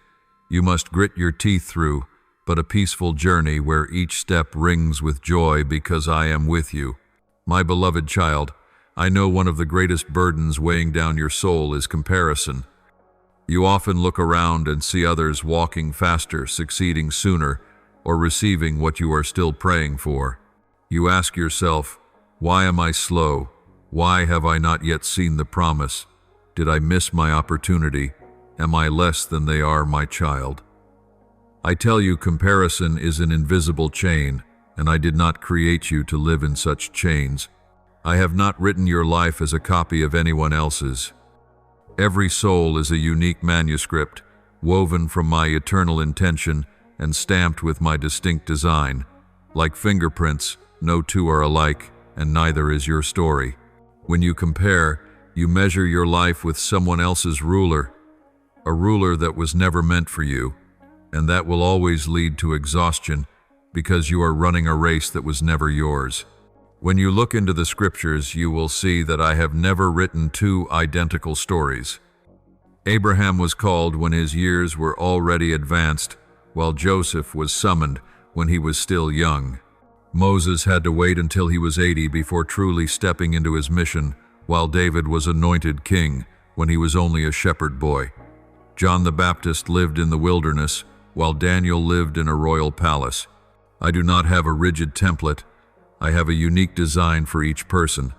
you must grit your teeth through, but a peaceful journey where each step rings with joy because I am with you. My beloved child, I know one of the greatest burdens weighing down your soul is comparison. You often look around and see others walking faster, succeeding sooner, or receiving what you are still praying for. You ask yourself, why am I slow? Why have I not yet seen the promise? Did I miss my opportunity? Am I less than they are, my child? I tell you, comparison is an invisible chain, and I did not create you to live in such chains. I have not written your life as a copy of anyone else's. Every soul is a unique manuscript, woven from my eternal intention and stamped with my distinct design. Like fingerprints, no two are alike, and neither is your story. When you compare, you measure your life with someone else's ruler, a ruler that was never meant for you, and that will always lead to exhaustion because you are running a race that was never yours. When you look into the scriptures, you will see that I have never written two identical stories. Abraham was called when his years were already advanced, while Joseph was summoned when he was still young. Moses had to wait until he was 80 before truly stepping into his mission, while David was anointed king when he was only a shepherd boy. John the Baptist lived in the wilderness, while Daniel lived in a royal palace. I do not have a rigid template. I have a unique design for each person.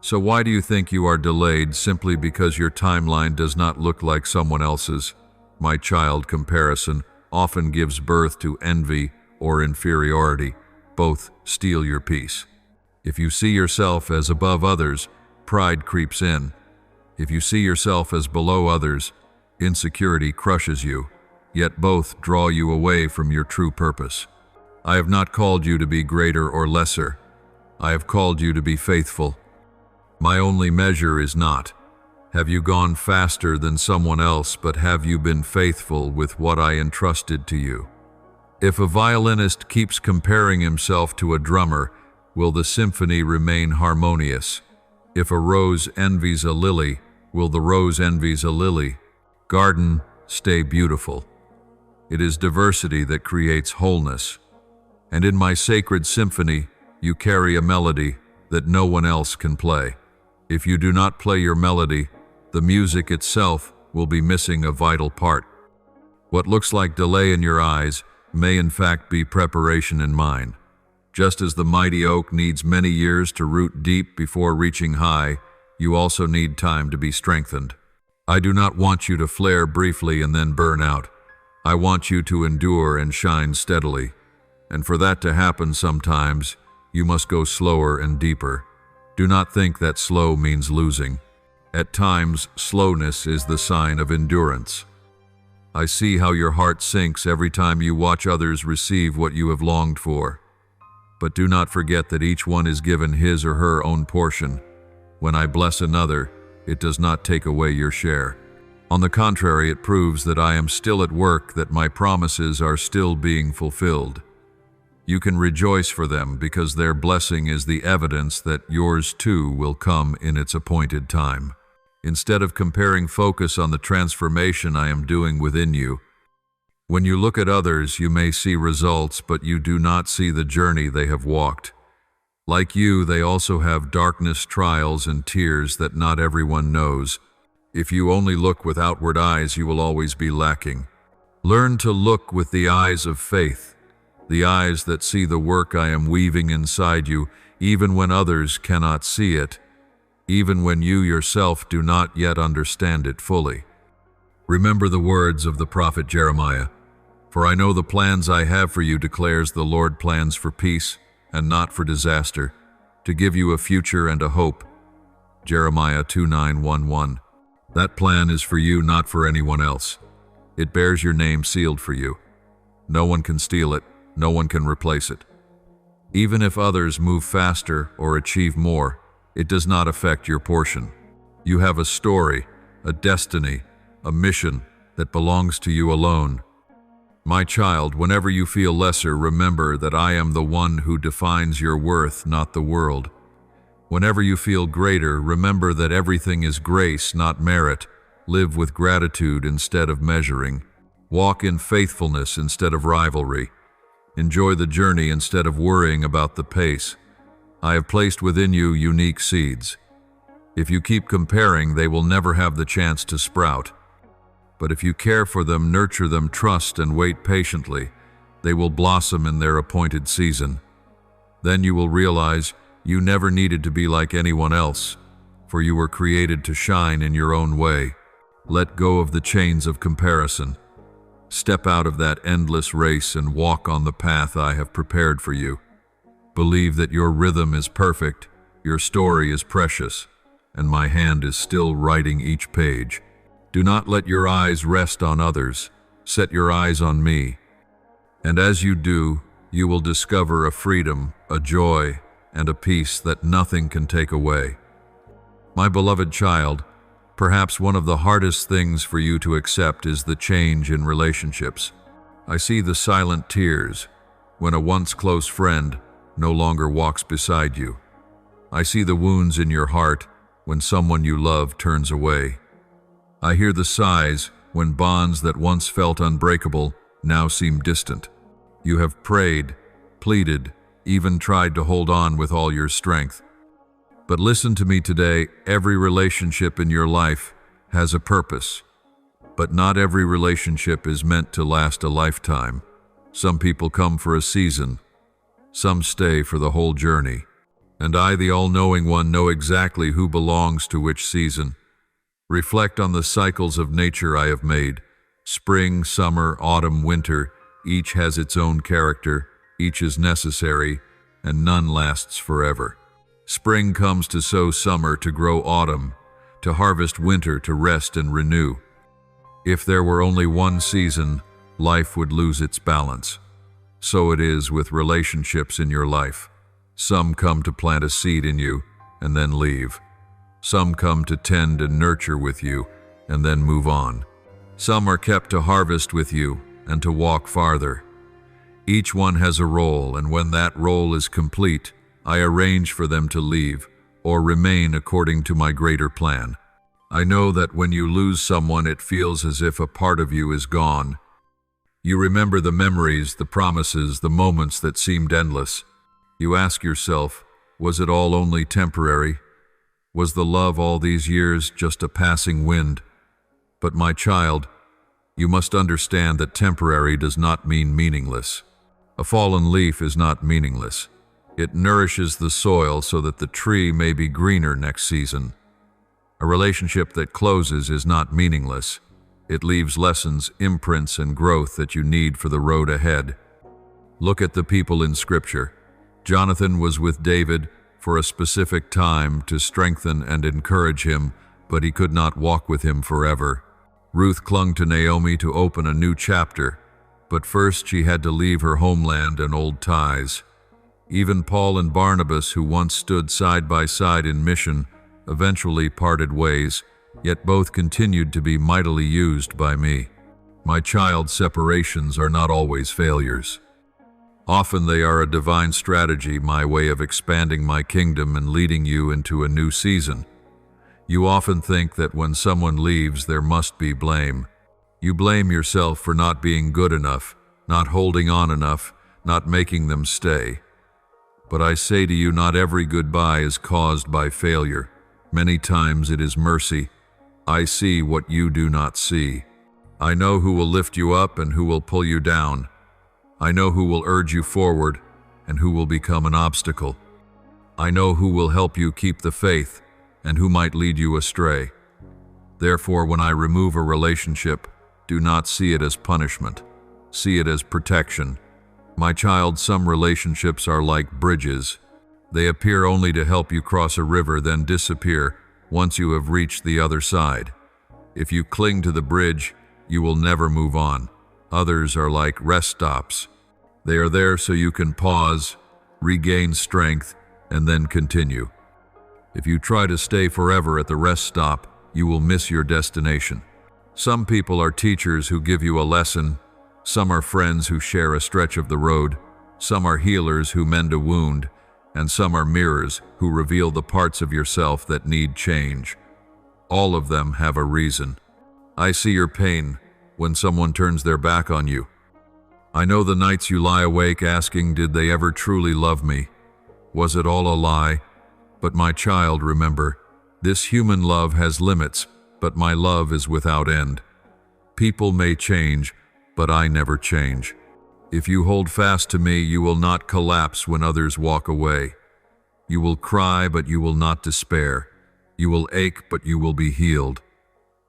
So why do you think you are delayed simply because your timeline does not look like someone else's? My child, comparison often gives birth to envy or inferiority. Both steal your peace. If you see yourself as above others, pride creeps in. If you see yourself as below others, insecurity crushes you, yet both draw you away from your true purpose. I have not called you to be greater or lesser. I have called you to be faithful. My only measure is not, have you gone faster than someone else, but have you been faithful with what I entrusted to you? If a violinist keeps comparing himself to a drummer, will the symphony remain harmonious? If a rose envies a lily, will the rose envies a lily? Garden, stay beautiful. It is diversity that creates wholeness. And in my sacred symphony, you carry a melody that no one else can play. If you do not play your melody, the music itself will be missing a vital part. What looks like delay in your eyes may in fact be preparation in mine. Just as the mighty oak needs many years to root deep before reaching high, you also need time to be strengthened. I do not want you to flare briefly and then burn out. I want you to endure and shine steadily. And for that to happen sometimes, you must go slower and deeper. Do not think that slow means losing. At times, slowness is the sign of endurance. I see how your heart sinks every time you watch others receive what you have longed for. But do not forget that each one is given his or her own portion. When I bless another, it does not take away your share. On the contrary, it proves that I am still at work, that my promises are still being fulfilled. You can rejoice for them because their blessing is the evidence that yours too will come in its appointed time. Instead of comparing, focus on the transformation I am doing within you. When you look at others, you may see results, but you do not see the journey they have walked. Like you, they also have darkness, trials, and tears that not everyone knows. If you only look with outward eyes, you will always be lacking. Learn to look with the eyes of faith, the eyes that see the work I am weaving inside you, even when others cannot see it, even when you yourself do not yet understand it fully. Remember the words of the prophet Jeremiah, "For I know the plans I have for you, declares the Lord, plans for peace and not for disaster, to give you a future and a hope." Jeremiah 29:11. That plan is for you, not for anyone else. It bears your name sealed for you. No one can steal it. No one can replace it. Even if others move faster or achieve more, it does not affect your portion. You have a story, a destiny, a mission that belongs to you alone. My child, whenever you feel lesser, remember that I am the one who defines your worth, not the world. Whenever you feel greater, remember that everything is grace, not merit. Live with gratitude instead of measuring. Walk in faithfulness instead of rivalry. Enjoy the journey instead of worrying about the pace. I have placed within you unique seeds. If you keep comparing, they will never have the chance to sprout. But if you care for them, nurture them, trust, and wait patiently, they will blossom in their appointed season. Then you will realize you never needed to be like anyone else, for you were created to shine in your own way. Let go of the chains of comparison. Step out of that endless race and walk on the path I have prepared for you. Believe that your rhythm is perfect, your story is precious, and my hand is still writing each page. Do not let your eyes rest on others. Set your eyes on me. And as you do, you will discover a freedom, a joy, and a peace that nothing can take away. My beloved child, perhaps one of the hardest things for you to accept is the change in relationships. I see the silent tears when a once close friend no longer walks beside you. I see the wounds in your heart when someone you love turns away. I hear the sighs when bonds that once felt unbreakable now seem distant. You have prayed, pleaded, even tried to hold on with all your strength. But listen to me today, every relationship in your life has a purpose. But not every relationship is meant to last a lifetime. Some people come for a season. Some stay for the whole journey. And I, the all-knowing one, know exactly who belongs to which season. Reflect on the cycles of nature I have made. Spring, summer, autumn, winter, each has its own character, each is necessary, and none lasts forever. Spring comes to sow summer, to grow autumn, to harvest winter, to rest and renew. If there were only one season, life would lose its balance. So it is with relationships in your life. Some come to plant a seed in you and then leave. Some come to tend and nurture with you and then move on. Some are kept to harvest with you and to walk farther. Each one has a role, and when that role is complete, I arrange for them to leave or remain according to my greater plan. I know that when you lose someone, it feels as if a part of you is gone. You remember the memories, the promises, the moments that seemed endless. You ask yourself, was it all only temporary? Was the love all these years just a passing wind? But my child, you must understand that temporary does not mean meaningless. A fallen leaf is not meaningless. It nourishes the soil so that the tree may be greener next season. A relationship that closes is not meaningless. It leaves lessons, imprints, and growth that you need for the road ahead. Look at the people in Scripture. Jonathan was with David for a specific time to strengthen and encourage him, but he could not walk with him forever. Ruth clung to Naomi to open a new chapter, but first she had to leave her homeland and old ties. Even Paul and Barnabas, who once stood side by side in mission, eventually parted ways, yet both continued to be mightily used by me. My child, separations are not always failures. Often they are a divine strategy, my way of expanding my kingdom and leading you into a new season. You often think that when someone leaves, there must be blame. You blame yourself for not being good enough, not holding on enough, not making them stay. But I say to you, not every goodbye is caused by failure. Many times it is mercy. I see what you do not see. I know who will lift you up and who will pull you down. I know who will urge you forward and who will become an obstacle. I know who will help you keep the faith and who might lead you astray. Therefore, when I remove a relationship, do not see it as punishment. See it as protection. My child, some relationships are like bridges. They appear only to help you cross a river, then disappear once you have reached the other side. If you cling to the bridge, you will never move on. Others are like rest stops. They are there so you can pause, regain strength, and then continue. If you try to stay forever at the rest stop, you will miss your destination. Some people are teachers who give you a lesson, some are friends who share a stretch of the road, some are healers who mend a wound, and some are mirrors who reveal the parts of yourself that need change. All of them have a reason. I see your pain when someone turns their back on you. I know the nights you lie awake asking, did they ever truly love me? Was it all a lie? But my child, remember, this human love has limits, but my love is without end. People may change, but I never change. If you hold fast to me, you will not collapse when others walk away. You will cry, but you will not despair. You will ache, but you will be healed.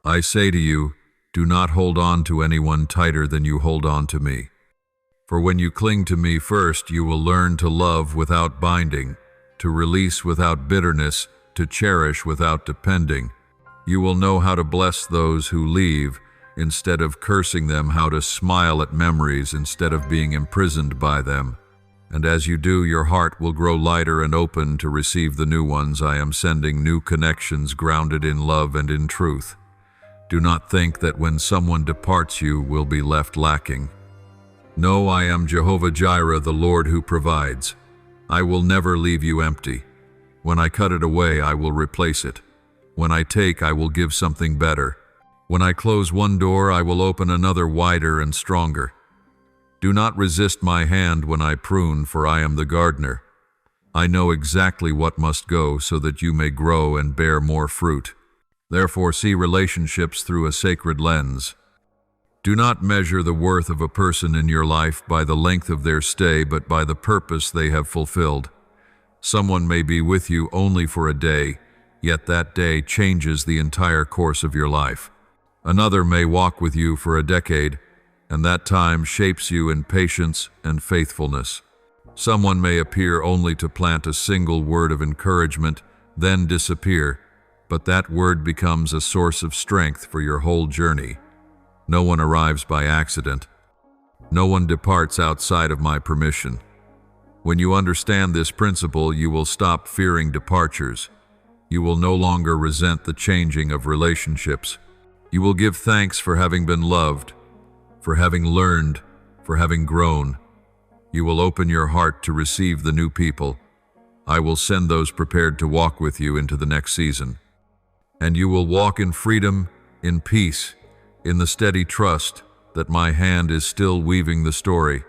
I say to you, do not hold on to anyone tighter than you hold on to me. For when you cling to me first, you will learn to love without binding, to release without bitterness, to cherish without depending. You will know how to bless those who leave, instead of cursing them, how to smile at memories instead of being imprisoned by them. And as you do, your heart will grow lighter and open to receive the new ones I am sending, new connections grounded in love and in truth. Do not think that when someone departs you will be left lacking. No, I am Jehovah Jireh, the Lord who provides. I will never leave you empty. When I cut it away, I will replace it. When I take, I will give something better. When I close one door, I will open another wider and stronger. Do not resist my hand when I prune, for I am the gardener. I know exactly what must go so that you may grow and bear more fruit. Therefore, see relationships through a sacred lens. Do not measure the worth of a person in your life by the length of their stay, but by the purpose they have fulfilled. Someone may be with you only for a day, yet that day changes the entire course of your life. Another may walk with you for a decade, and that time shapes you in patience and faithfulness. Someone may appear only to plant a single word of encouragement, then disappear, but that word becomes a source of strength for your whole journey. No one arrives by accident. No one departs outside of my permission. When you understand this principle, you will stop fearing departures. You will no longer resent the changing of relationships. You will give thanks for having been loved, for having learned, for having grown. You will open your heart to receive the new people. I will send those prepared to walk with you into the next season. And you will walk in freedom, in peace, in the steady trust that my hand is still weaving the story,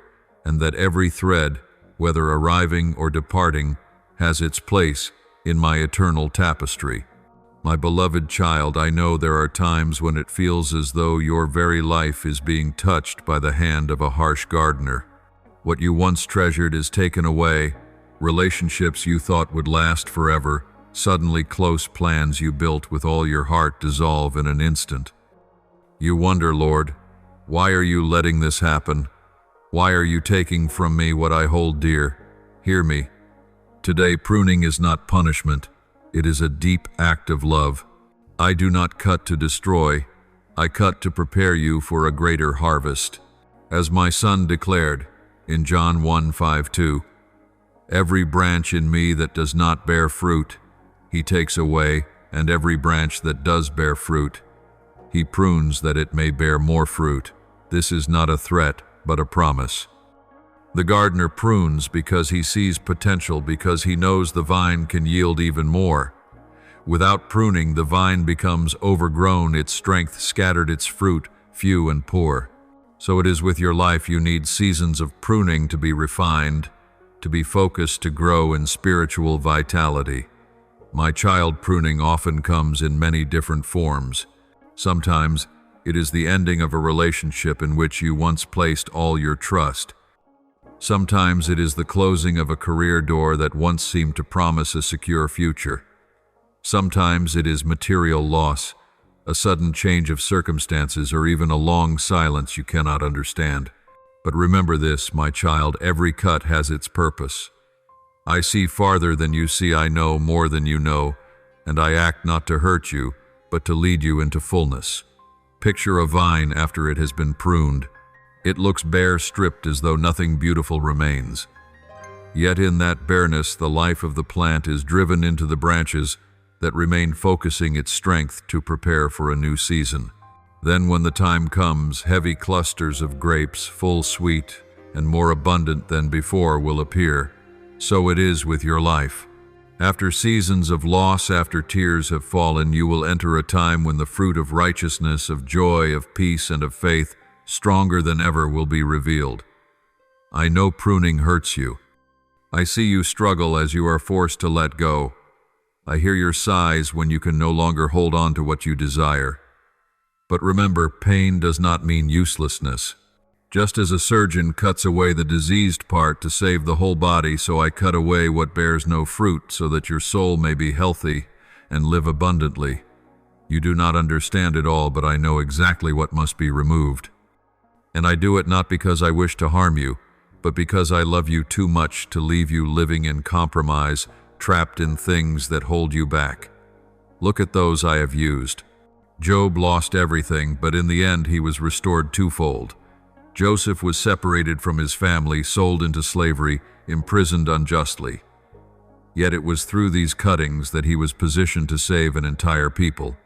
and that every thread, whether arriving or departing, has its place in my eternal tapestry. My beloved child, I know there are times when it feels as though your very life is being touched by the hand of a harsh gardener. What you once treasured is taken away, relationships you thought would last forever, suddenly close plans you built with all your heart dissolve in an instant. You wonder, Lord, why are you letting this happen? Why are you taking from me what I hold dear? Hear me. Today, pruning is not punishment. It is a deep act of love. I do not cut to destroy. I cut to prepare you for a greater harvest. As my Son declared in John 1:5-2, every branch in me that does not bear fruit, he takes away, and every branch that does bear fruit, he prunes that it may bear more fruit. This is not a threat, but a promise. The gardener prunes because he sees potential, because he knows the vine can yield even more. Without pruning, the vine becomes overgrown, its strength scattered, its fruit few and poor. So it is with your life. You need seasons of pruning to be refined, to be focused, to grow in spiritual vitality. My child, pruning often comes in many different forms. Sometimes it is the ending of a relationship in which you once placed all your trust. Sometimes it is the closing of a career door that once seemed to promise a secure future. Sometimes it is material loss, a sudden change of circumstances, or even a long silence you cannot understand. But remember this, my child, every cut has its purpose. I see farther than you see, I know more than you know, and I act not to hurt you, but to lead you into fullness. Picture a vine after it has been pruned. It looks bare, stripped, as though nothing beautiful remains. Yet in that bareness, the life of the plant is driven into the branches that remained focusing its strength to prepare for a new season. Then when the time comes, heavy clusters of grapes, full sweet and more abundant than before, will appear. So it is with your life. After seasons of loss, after tears have fallen, you will enter a time when the fruit of righteousness, of joy, of peace, and of faith, stronger than ever, will be revealed. I know pruning hurts you. I see you struggle as you are forced to let go. I hear your sighs when you can no longer hold on to what you desire. But remember, pain does not mean uselessness. Just as a surgeon cuts away the diseased part to save the whole body, so I cut away what bears no fruit, so that your soul may be healthy and live abundantly. You do not understand it all, but I know exactly what must be removed. And I do it not because I wish to harm you, but because I love you too much to leave you living in compromise, trapped in things that hold you back. Look at those I have used. Job lost everything, but in the end he was restored twofold. Joseph was separated from his family, sold into slavery, imprisoned unjustly. Yet it was through these cuttings that he was positioned to save an entire people.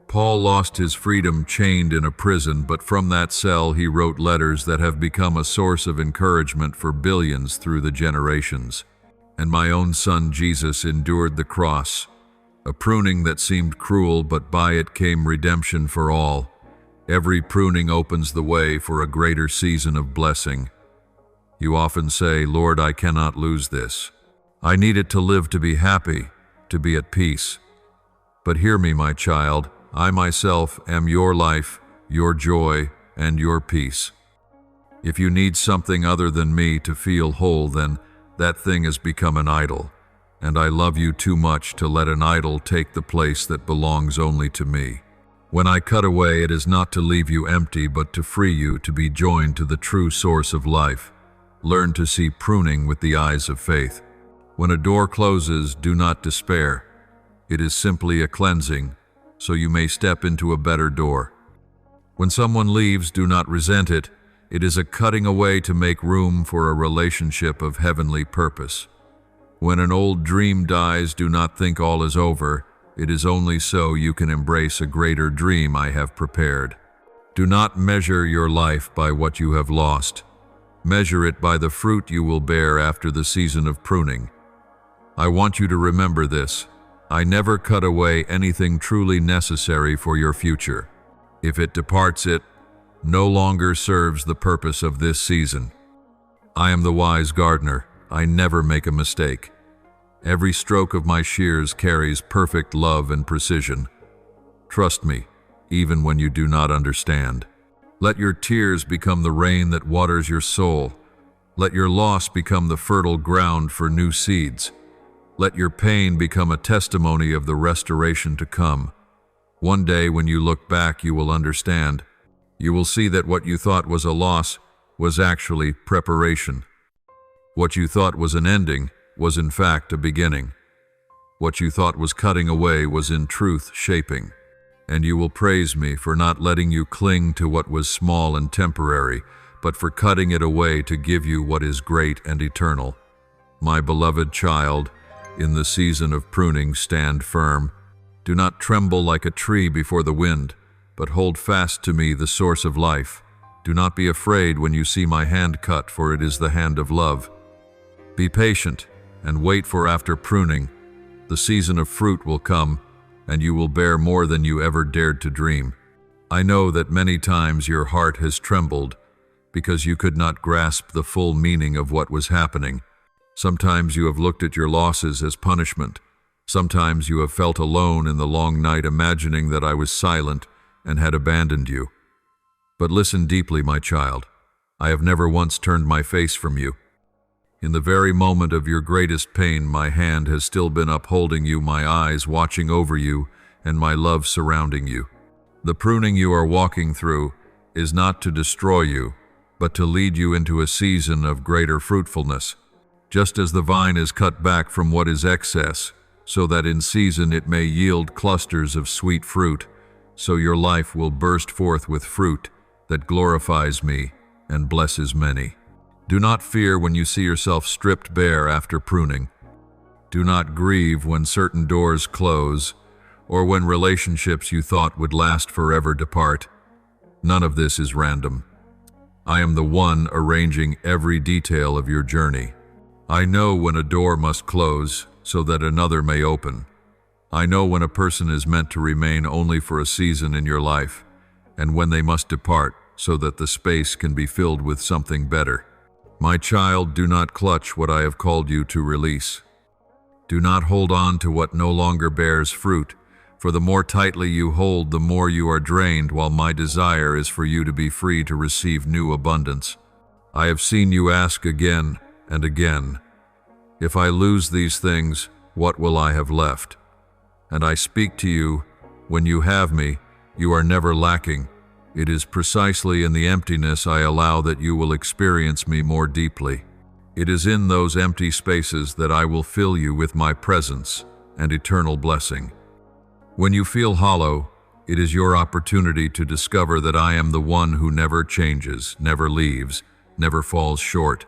Paul lost his freedom chained in a prison, but from that cell he wrote letters that have become a source of encouragement for billions through the generations. And my own son Jesus endured the cross, a pruning that seemed cruel, but by it came redemption for all. Every pruning opens the way for a greater season of blessing. You often say, Lord, I cannot lose this. I need it to live, to be happy, to be at peace. But hear me, my child, I myself am your life, your joy, and your peace. If you need something other than me to feel whole, then that thing has become an idol, and I love you too much to let an idol take the place that belongs only to me. When I cut away, it is not to leave you empty, but to free you to be joined to the true source of life. Learn to see pruning with the eyes of faith. When a door closes, do not despair. It is simply a cleansing, so you may step into a better door. When someone leaves, do not resent it. It is a cutting away to make room for a relationship of heavenly purpose. When an old dream dies, do not think all is over. It is only so you can embrace a greater dream I have prepared. Do not measure your life by what you have lost. Measure it by the fruit you will bear after the season of pruning. I want you to remember this. I never cut away anything truly necessary for your future. If it departs, it no longer serves the purpose of this season. I am the wise gardener. I never make a mistake. Every stroke of my shears carries perfect love and precision. Trust me, even when you do not understand. Let your tears become the rain that waters your soul. Let your loss become the fertile ground for new seeds. Let your pain become a testimony of the restoration to come. One day when you look back, you will understand. You will see that what you thought was a loss was actually preparation. What you thought was an ending was in fact a beginning. What you thought was cutting away was in truth shaping. And you will praise me for not letting you cling to what was small and temporary, but for cutting it away to give you what is great and eternal. My beloved child, in the season of pruning, stand firm. Do not tremble like a tree before the wind, but hold fast to me, the source of life. Do not be afraid when you see my hand cut, for it is the hand of love. Be patient and wait, for after pruning, the season of fruit will come, and you will bear more than you ever dared to dream. I know that many times your heart has trembled because you could not grasp the full meaning of what was happening. Sometimes you have looked at your losses as punishment. Sometimes you have felt alone in the long night, imagining that I was silent and had abandoned you. But listen deeply, my child. I have never once turned my face from you. In the very moment of your greatest pain, my hand has still been upholding you, my eyes watching over you, and my love surrounding you. The pruning you are walking through is not to destroy you, but to lead you into a season of greater fruitfulness. Just as the vine is cut back from what is excess, so that in season it may yield clusters of sweet fruit, so your life will burst forth with fruit that glorifies me and blesses many. Do not fear when you see yourself stripped bare after pruning. Do not grieve when certain doors close, or when relationships you thought would last forever depart. None of this is random. I am the one arranging every detail of your journey. I know when a door must close so that another may open. I know when a person is meant to remain only for a season in your life, and when they must depart so that the space can be filled with something better. My child, do not clutch what I have called you to release. Do not hold on to what no longer bears fruit, for the more tightly you hold, the more you are drained, while my desire is for you to be free to receive new abundance. I have seen you ask again and again, if I lose these things, what will I have left? And I speak to you, when you have me, you are never lacking. It is precisely in the emptiness I allow that you will experience me more deeply. It is in those empty spaces that I will fill you with my presence and eternal blessing. When you feel hollow, it is your opportunity to discover that I am the one who never changes, never leaves, never falls short.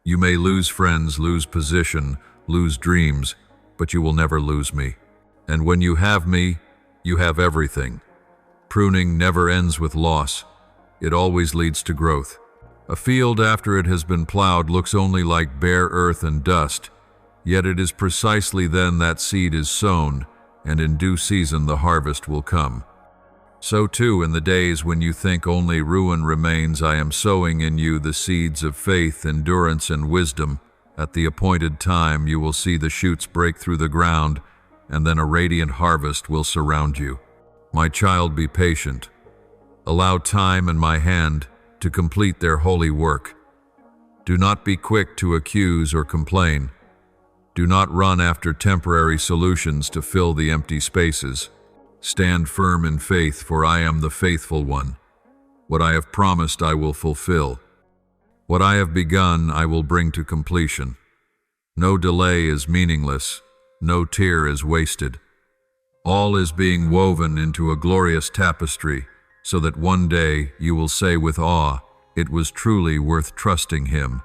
You may lose friends, lose position, lose dreams, but you will never lose me. And when you have me, you have everything. Pruning never ends with loss. It always leads to growth. A field after it has been plowed looks only like bare earth and dust, yet it is precisely then that seed is sown, and in due season the harvest will come. So too, in the days when you think only ruin remains, I am sowing in you the seeds of faith, endurance, and wisdom. At the appointed time you will see the shoots break through the ground, and then a radiant harvest will surround you. My child, be patient. Allow time and my hand to complete their holy work. Do not be quick to accuse or complain. Do not run after temporary solutions to fill the empty spaces. Stand firm in faith, for I am the faithful one. What I have promised I will fulfill. What I have begun I will bring to completion. No delay is meaningless, no tear is wasted. All is being woven into a glorious tapestry, so that one day you will say with awe, it was truly worth trusting him.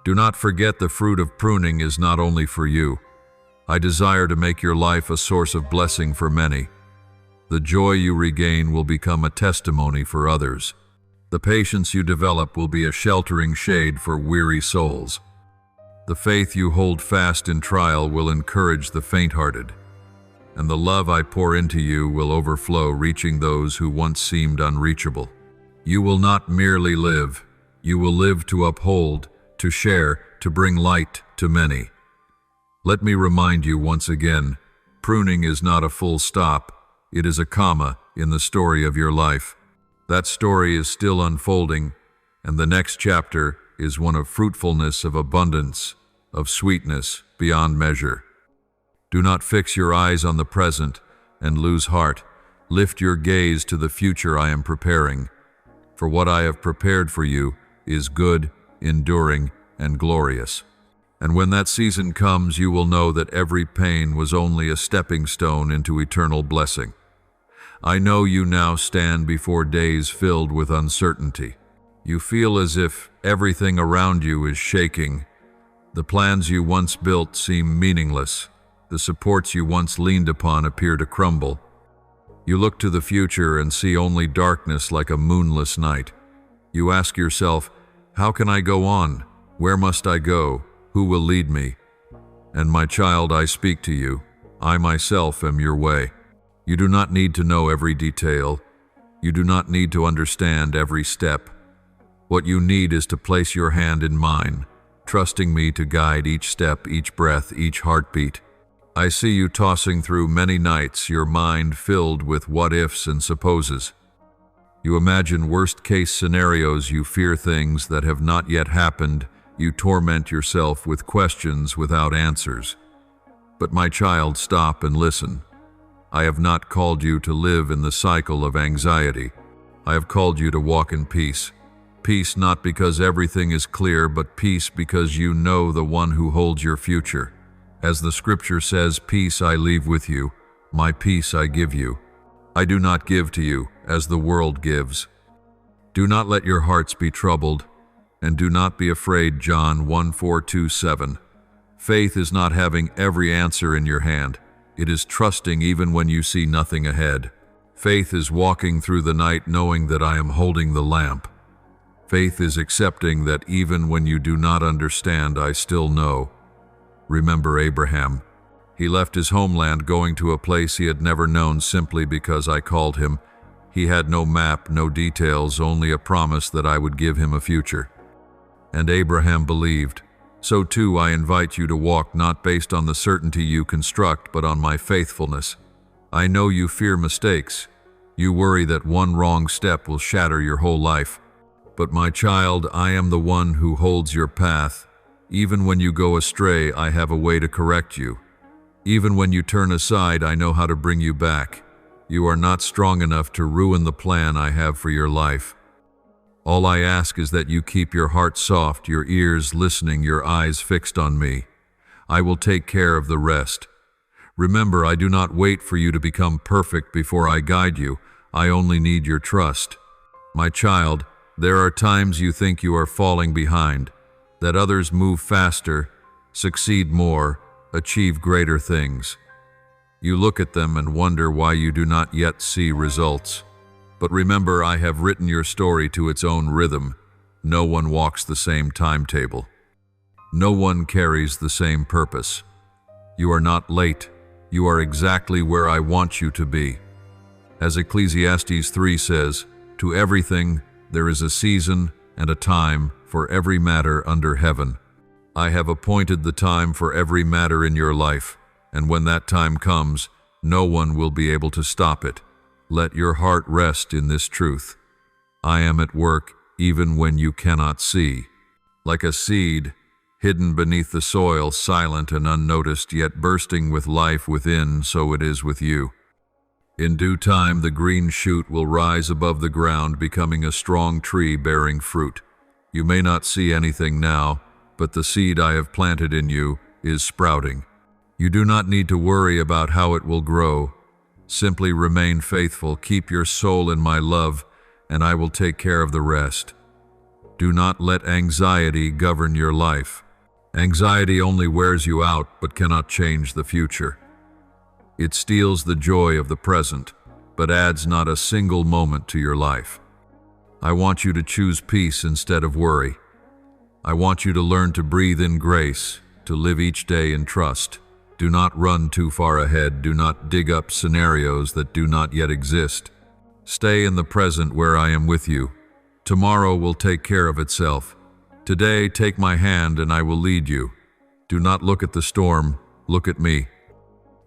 Do not forget the fruit of pruning is not only for you. I desire to make your life a source of blessing for many. The joy you regain will become a testimony for others. The patience you develop will be a sheltering shade for weary souls. The faith you hold fast in trial will encourage the faint-hearted. And the love I pour into you will overflow, reaching those who once seemed unreachable. You will not merely live. You will live to uphold, to share, to bring light to many. Let me remind you once again, pruning is not a full stop. It is a comma in the story of your life. That story is still unfolding, and the next chapter is one of fruitfulness, of abundance, of sweetness beyond measure. Do not fix your eyes on the present and lose heart. Lift your gaze to the future I am preparing. For what I have prepared for you is good, enduring, and glorious. And when that season comes, you will know that every pain was only a stepping stone into eternal blessing. I know you now stand before days filled with uncertainty. You feel as if everything around you is shaking. The plans you once built seem meaningless. The supports you once leaned upon appear to crumble. You look to the future and see only darkness like a moonless night. You ask yourself, how can I go on? Where must I go? Who will lead me? And my child, I speak to you. I myself am your way. You do not need to know every detail. You do not need to understand every step. What you need is to place your hand in mine, trusting me to guide each step, each breath, each heartbeat. I see you tossing through many nights, your mind filled with what-ifs and supposes. You imagine worst-case scenarios, you fear things that have not yet happened, you torment yourself with questions without answers. But my child, stop and listen. I have not called you to live in the cycle of anxiety. I have called you to walk in peace. Peace not because everything is clear, but peace because you know the one who holds your future. As the scripture says, peace I leave with you, my peace I give you. I do not give to you as the world gives. Do not let your hearts be troubled, and do not be afraid. John 1:4-7. Faith is not having every answer in your hand. It is trusting even when you see nothing ahead. Faith is walking through the night knowing that I am holding the lamp. Faith is accepting that even when you do not understand, I still know. Remember Abraham. He left his homeland going to a place he had never known simply because I called him. He had no map, no details, only a promise that I would give him a future. And Abraham believed. So too I invite you to walk not based on the certainty you construct, but on my faithfulness. I know you fear mistakes. You worry that one wrong step will shatter your whole life. But my child, I am the one who holds your path. Even when you go astray, I have a way to correct you. Even when you turn aside, I know how to bring you back. You are not strong enough to ruin the plan I have for your life. All I ask is that you keep your heart soft, your ears listening, your eyes fixed on me. I will take care of the rest. Remember, I do not wait for you to become perfect before I guide you. I only need your trust. My child, there are times you think you are falling behind, that others move faster, succeed more, achieve greater things. You look at them and wonder why you do not yet see results. But remember, I have written your story to its own rhythm. No one walks the same timetable. No one carries the same purpose. You are not late. You are exactly where I want you to be. As Ecclesiastes 3 says, to everything there is a season and a time for every matter under heaven. I have appointed the time for every matter in your life, and when that time comes, no one will be able to stop it. Let your heart rest in this truth. I am at work even when you cannot see. Like a seed, hidden beneath the soil, silent and unnoticed, yet bursting with life within, so it is with you. In due time, the green shoot will rise above the ground, becoming a strong tree bearing fruit. You may not see anything now, but the seed I have planted in you is sprouting. You do not need to worry about how it will grow. Simply remain faithful, keep your soul in my love, and I will take care of the rest. Do not let anxiety govern your life. Anxiety only wears you out, but cannot change the future. It steals the joy of the present, but adds not a single moment to your life. I want you to choose peace instead of worry. I want you to learn to breathe in grace, to live each day in trust. Do not run too far ahead. Do not dig up scenarios that do not yet exist. Stay in the present where I am with you. Tomorrow will take care of itself. Today, take my hand and I will lead you. Do not look at the storm, look at me.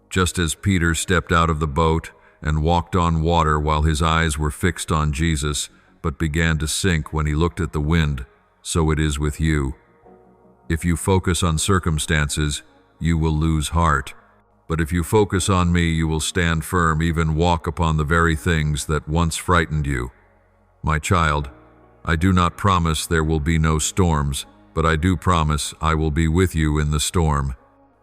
Just as Peter stepped out of the boat and walked on water while his eyes were fixed on Jesus, but began to sink when he looked at the wind, so it is with you. If you focus on circumstances, you will lose heart. But if you focus on me, you will stand firm, even walk upon the very things that once frightened you. My child, I do not promise there will be no storms, but I do promise I will be with you in the storm.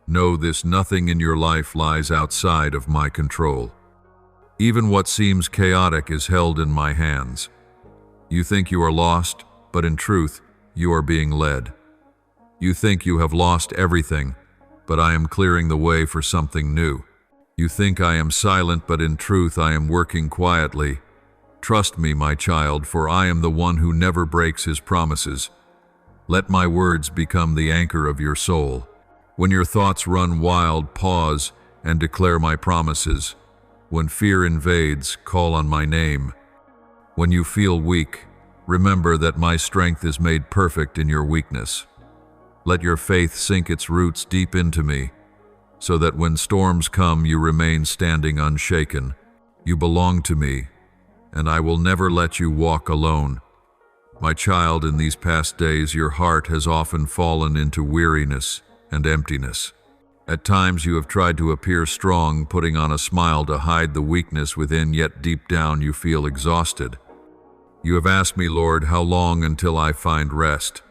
Know this: nothing in your life lies outside of my control. Even what seems chaotic is held in my hands. You think you are lost, but in truth, you are being led. You think you have lost everything, but I am clearing the way for something new. You think I am silent, but in truth I am working quietly. Trust me, my child, for I am the one who never breaks his promises. Let my words become the anchor of your soul. When your thoughts run wild, pause and declare my promises. When fear invades, call on my name. When you feel weak, remember that my strength is made perfect in your weakness. Let your faith sink its roots deep into me, so that when storms come, you remain standing unshaken. You belong to me, and I will never let you walk alone. My child, in these past days, your heart has often fallen into weariness and emptiness. At times you have tried to appear strong, putting on a smile to hide the weakness within, yet deep down you feel exhausted. You have asked me, Lord, how long until I find rest?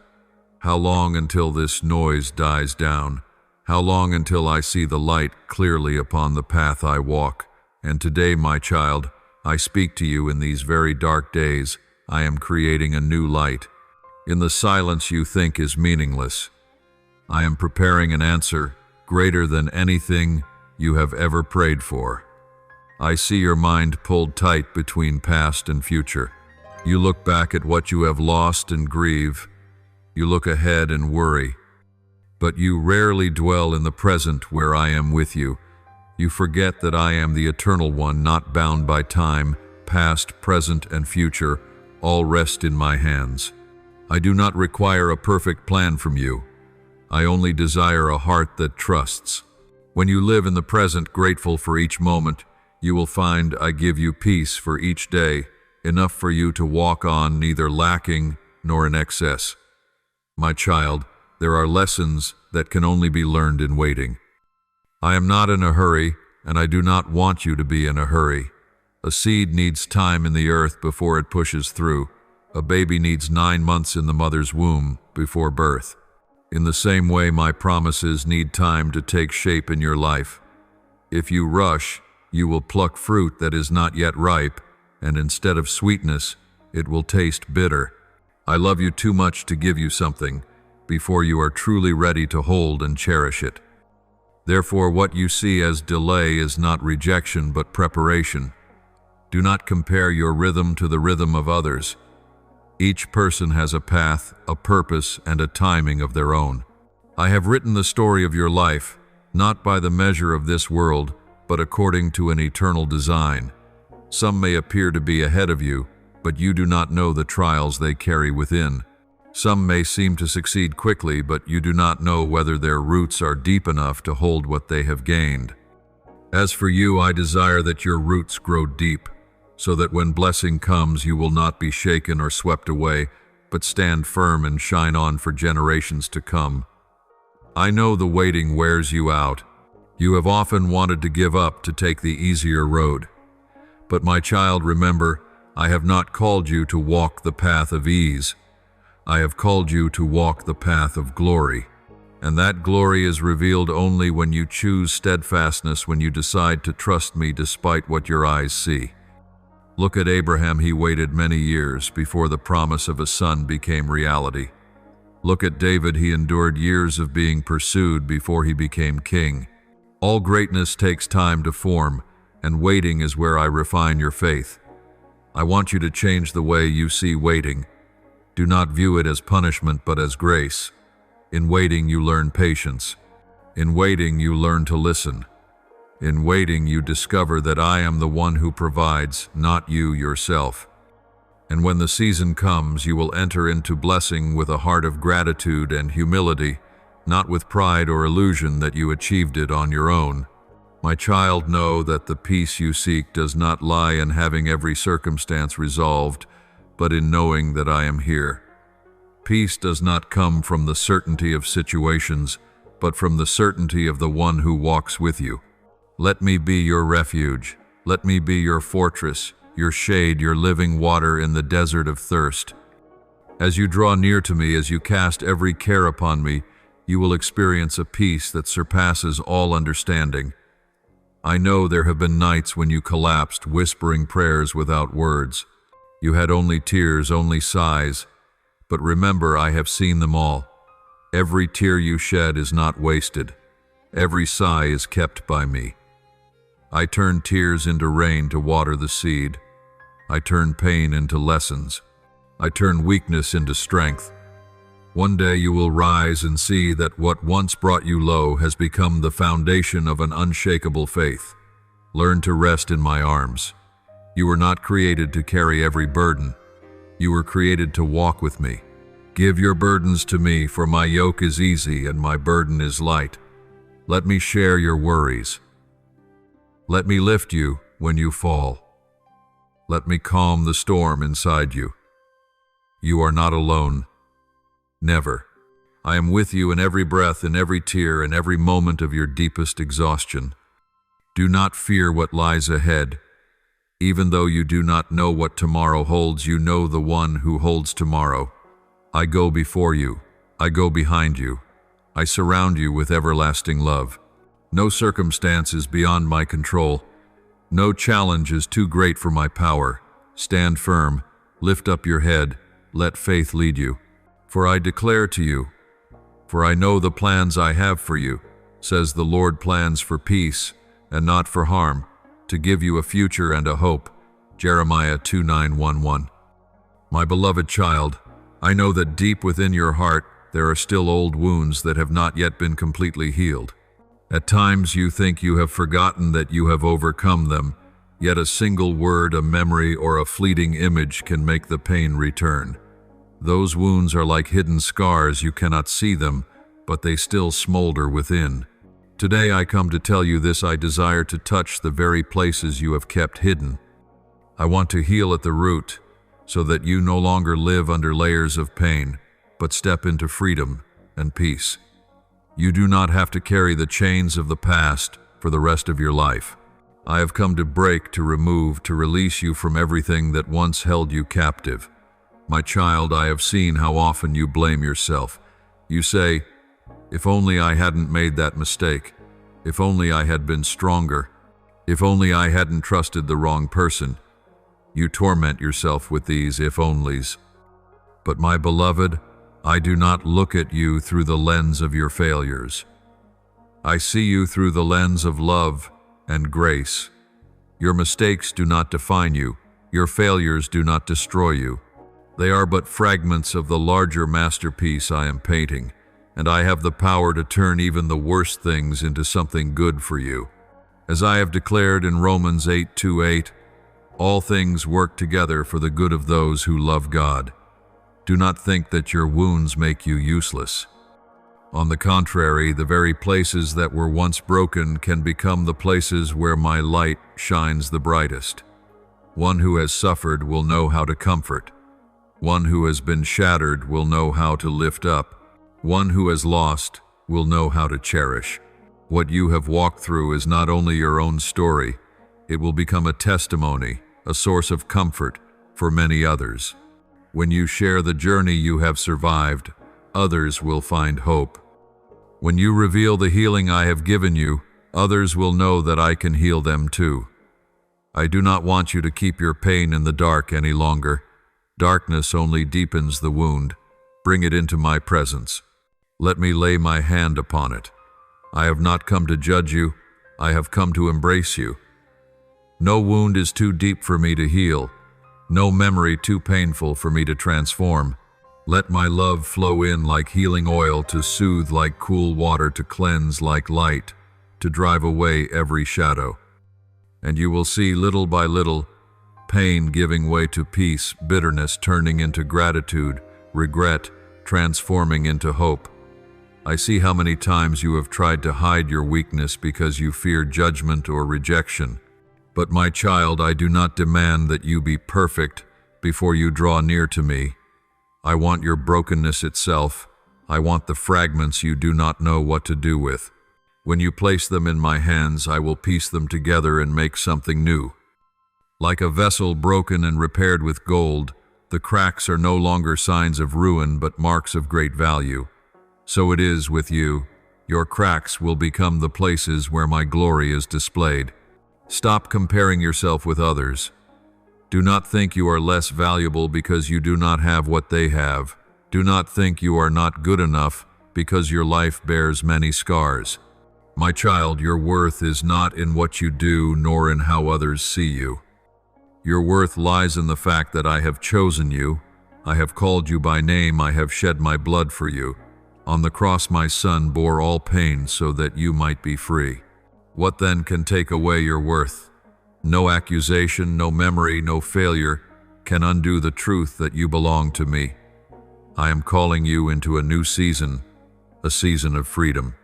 How long until this noise dies down? How long until I see the light clearly upon the path I walk? And today, my child, I speak to you in these very dark days. I am creating a new light. In the silence you think is meaningless, I am preparing an answer greater than anything you have ever prayed for. I see your mind pulled tight between past and future. You look back at what you have lost and grieve. You look ahead and worry. But you rarely dwell in the present where I am with you. You forget that I am the eternal one, not bound by time. Past, present, and future all rest in my hands. I do not require a perfect plan from you. I only desire a heart that trusts. When you live in the present, grateful for each moment, you will find I give you peace for each day, enough for you to walk on, neither lacking nor in excess. My child, there are lessons that can only be learned in waiting. I am not in a hurry, and I do not want you to be in a hurry. A seed needs time in the earth before it pushes through. A baby needs 9 months in the mother's womb before birth. In the same way, my promises need time to take shape in your life. If you rush, you will pluck fruit that is not yet ripe, and instead of sweetness, it will taste bitter. I love you too much to give you something before you are truly ready to hold and cherish it. Therefore, what you see as delay is not rejection but preparation. Do not compare your rhythm to the rhythm of others. Each person has a path, a purpose, and a timing of their own. I have written the story of your life, not by the measure of this world, but according to an eternal design. Some may appear to be ahead of you, but you do not know the trials they carry within. Some may seem to succeed quickly, but you do not know whether their roots are deep enough to hold what they have gained. As for you, I desire that your roots grow deep, so that when blessing comes, you will not be shaken or swept away, but stand firm and shine on for generations to come. I know the waiting wears you out. You have often wanted to give up to take the easier road. But my child, remember, I have not called you to walk the path of ease. I have called you to walk the path of glory. And that glory is revealed only when you choose steadfastness, when you decide to trust me despite what your eyes see. Look at Abraham. He waited many years before the promise of a son became reality. Look at David. He endured years of being pursued before he became king. All greatness takes time to form, and waiting is where I refine your faith. I want you to change the way you see waiting. Do not view it as punishment, but as grace. In waiting, you learn patience. In waiting, you learn to listen. In waiting, you discover that I am the one who provides, not you yourself. And when the season comes, you will enter into blessing with a heart of gratitude and humility, not with pride or illusion that you achieved it on your own. My child, know that the peace you seek does not lie in having every circumstance resolved, but in knowing that I am here. Peace does not come from the certainty of situations, but from the certainty of the one who walks with you. Let me be your refuge. Let me be your fortress, your shade, your living water in the desert of thirst. As you draw near to me, as you cast every care upon me, you will experience a peace that surpasses all understanding. I know there have been nights when you collapsed, whispering prayers without words. You had only tears, only sighs. But remember, I have seen them all. Every tear you shed is not wasted. Every sigh is kept by me. I turn tears into rain to water the seed. I turn pain into lessons. I turn weakness into strength. One day you will rise and see that what once brought you low has become the foundation of an unshakable faith. Learn to rest in my arms. You were not created to carry every burden. You were created to walk with me. Give your burdens to me, for my yoke is easy and my burden is light. Let me share your worries. Let me lift you when you fall. Let me calm the storm inside you. You are not alone. Never. I am with you in every breath, in every tear, in every moment of your deepest exhaustion. Do not fear what lies ahead. Even though you do not know what tomorrow holds, you know the one who holds tomorrow. I go before you. I go behind you. I surround you with everlasting love. No circumstance is beyond my control. No challenge is too great for my power. Stand firm. Lift up your head. Let faith lead you. For I declare to you, For I know the plans I have for you, says the Lord, plans for peace and not for harm, to give you a future and a hope. Jeremiah 2:9-11. My beloved child, I know that deep within your heart there are still old wounds that have not yet been completely healed. At times you think you have forgotten that you have overcome them, yet a single word, a memory, or a fleeting image can make the pain return. Those wounds are like hidden scars. You cannot see them, but they still smolder within. Today I come to tell you this: I desire to touch the very places you have kept hidden. I want to heal at the root, so that you no longer live under layers of pain, but step into freedom and peace. You do not have to carry the chains of the past for the rest of your life. I have come to break, to remove, to release you from everything that once held you captive. My child, I have seen how often you blame yourself. You say, "If only I hadn't made that mistake. If only I had been stronger. If only I hadn't trusted the wrong person." You torment yourself with these if-onlys. But my beloved, I do not look at you through the lens of your failures. I see you through the lens of love and grace. Your mistakes do not define you. Your failures do not destroy you. They are but fragments of the larger masterpiece I am painting, and I have the power to turn even the worst things into something good for you. As I have declared in Romans 8:28, all things work together for the good of those who love God. Do not think that your wounds make you useless. On the contrary, the very places that were once broken can become the places where my light shines the brightest. One who has suffered will know how to comfort. One who has been shattered will know how to lift up. One who has lost will know how to cherish. What you have walked through is not only your own story, it will become a testimony, a source of comfort for many others. When you share the journey you have survived, others will find hope. When you reveal the healing I have given you, others will know that I can heal them too. I do not want you to keep your pain in the dark any longer. Darkness only deepens the wound. Bring it into my presence. Let me lay my hand upon it. I have not come to judge you. I have come to embrace you. No wound is too deep for me to heal. No memory too painful for me to transform. Let my love flow in like healing oil, to soothe like cool water, to cleanse like light, to drive away every shadow. And you will see, little by little, pain giving way to peace, bitterness turning into gratitude, regret transforming into hope. I see how many times you have tried to hide your weakness because you fear judgment or rejection. But my child, I do not demand that you be perfect before you draw near to me. I want your brokenness itself. I want the fragments you do not know what to do with. When you place them in my hands, I will piece them together and make something new. Like a vessel broken and repaired with gold, the cracks are no longer signs of ruin but marks of great value. So it is with you. Your cracks will become the places where my glory is displayed. Stop comparing yourself with others. Do not think you are less valuable because you do not have what they have. Do not think you are not good enough because your life bears many scars. My child, your worth is not in what you do nor in how others see you. Your worth lies in the fact that I have chosen you. I have called you by name. I have shed my blood for you. On the cross my Son bore all pain so that you might be free. What then can take away your worth? No accusation, no memory, no failure can undo the truth that you belong to me. I am calling you into a new season, a season of freedom.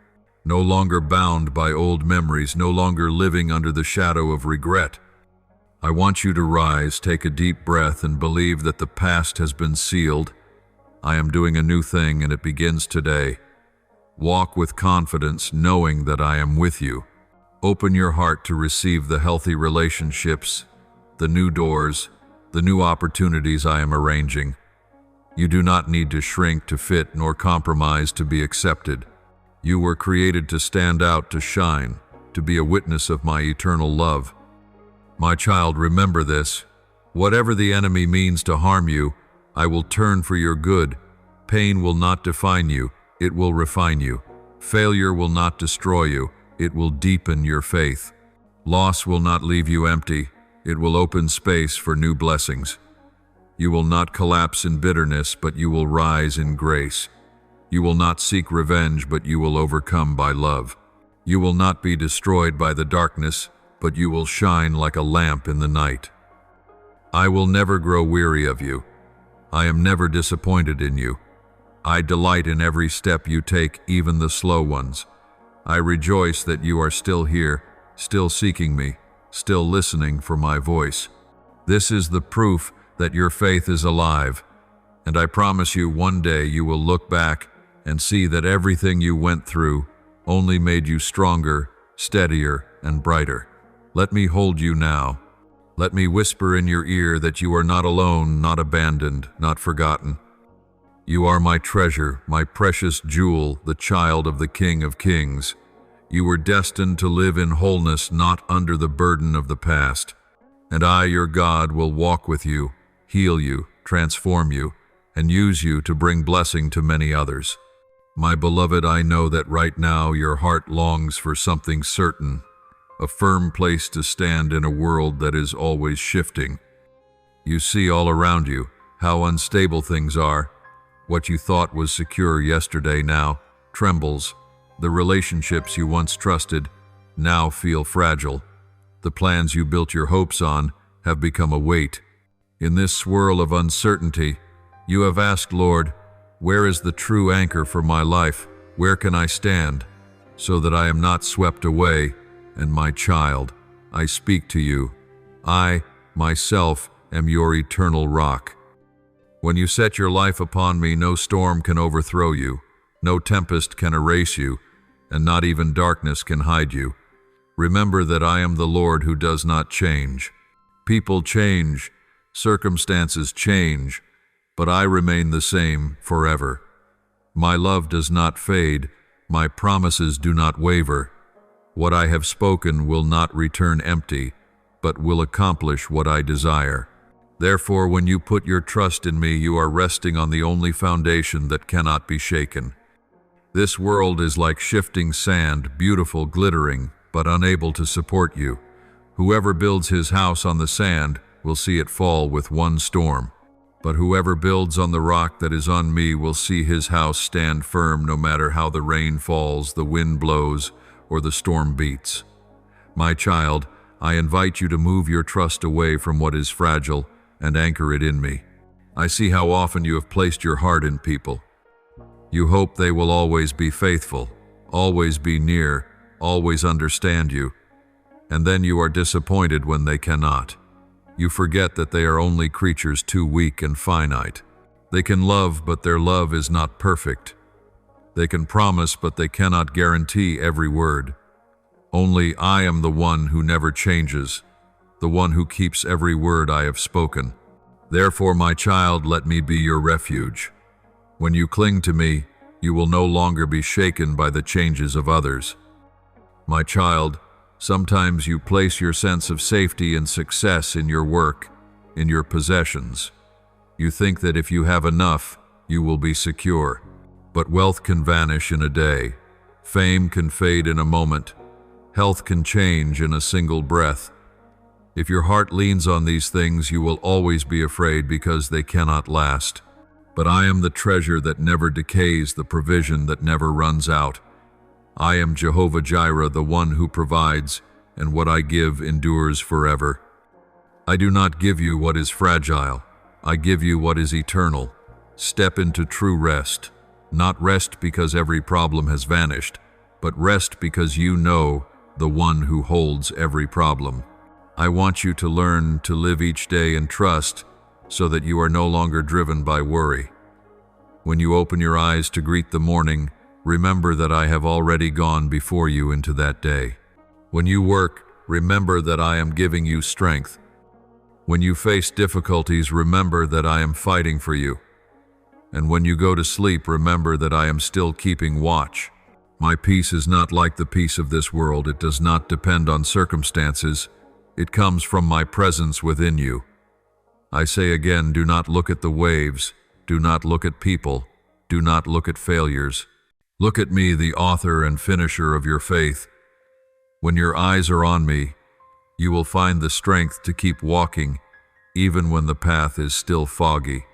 No longer bound by old memories, no longer living under the shadow of regret. I want you to rise, take a deep breath, and believe that the past has been sealed. I am doing a new thing, and it begins today. Walk with confidence, knowing that I am with you. Open your heart to receive the healthy relationships, the new doors, the new opportunities I am arranging. You do not need to shrink to fit nor compromise to be accepted. You were created to stand out, to shine, to be a witness of my eternal love. My child, remember this. Whatever the enemy means to harm you, I will turn for your good. Pain will not define you. It will refine you. Failure will not destroy you. It will deepen your faith. Loss will not leave you empty. It will open space for new blessings. You will not collapse in bitterness, but you will rise in grace. You will not seek revenge, but you will overcome by love. You will not be destroyed by the darkness, but you will shine like a lamp in the night. I will never grow weary of you. I am never disappointed in you. I delight in every step you take, even the slow ones. I rejoice that you are still here, still seeking me, still listening for my voice. This is the proof that your faith is alive, and I promise you one day you will look back and see that everything you went through only made you stronger, steadier, and brighter. Let me hold you now. Let me whisper in your ear that you are not alone, not abandoned, not forgotten. You are my treasure, my precious jewel, the child of the King of Kings. You were destined to live in wholeness, not under the burden of the past. And I, your God, will walk with you, heal you, transform you, and use you to bring blessing to many others. My beloved, I know that right now your heart longs for something certain, a firm place to stand in a world that is always shifting. You see all around you how unstable things are. What you thought was secure yesterday now trembles. The relationships you once trusted now feel fragile. The plans you built your hopes on have become a weight. In this swirl of uncertainty, you have asked, Lord, where is the true anchor for my life? Where can I stand so that I am not swept away? And my child, I speak to you. I, myself, am your eternal rock. When you set your life upon me, no storm can overthrow you, no tempest can erase you, and not even darkness can hide you. Remember that I am the Lord who does not change. People change, circumstances change, but I remain the same forever. My love does not fade, my promises do not waver. What I have spoken will not return empty, but will accomplish what I desire. Therefore, when you put your trust in me, you are resting on the only foundation that cannot be shaken. This world is like shifting sand, beautiful, glittering, but unable to support you. Whoever builds his house on the sand will see it fall with one storm. But whoever builds on the rock that is on me will see his house stand firm no matter how the rain falls, the wind blows, or the storm beats. My child, I invite you to move your trust away from what is fragile and anchor it in me. I see how often you have placed your heart in people. You hope they will always be faithful, always be near, always understand you, and then you are disappointed when they cannot. You forget that they are only creatures too weak and finite. They can love, but their love is not perfect. They can promise, but they cannot guarantee every word. Only I am the one who never changes, the one who keeps every word I have spoken. Therefore, my child, let me be your refuge. When you cling to me, you will no longer be shaken by the changes of others. My child, sometimes you place your sense of safety and success in your work, in your possessions. You think that if you have enough, you will be secure. But wealth can vanish in a day. Fame can fade in a moment. Health can change in a single breath. If your heart leans on these things, you will always be afraid because they cannot last. But I am the treasure that never decays, the provision that never runs out. I am Jehovah Jireh, the one who provides, and what I give endures forever. I do not give you what is fragile. I give you what is eternal. Step into true rest. Not rest because every problem has vanished, but rest because you know the one who holds every problem. I want you to learn to live each day in trust so that you are no longer driven by worry. When you open your eyes to greet the morning, remember that I have already gone before you into that day. When you work, remember that I am giving you strength. When you face difficulties, remember that I am fighting for you. And when you go to sleep, remember that I am still keeping watch. My peace is not like the peace of this world. It does not depend on circumstances. It comes from my presence within you. I say again, do not look at the waves. Do not look at people. Do not look at failures. Look at me, the author and finisher of your faith. When your eyes are on me, you will find the strength to keep walking, even when the path is still foggy.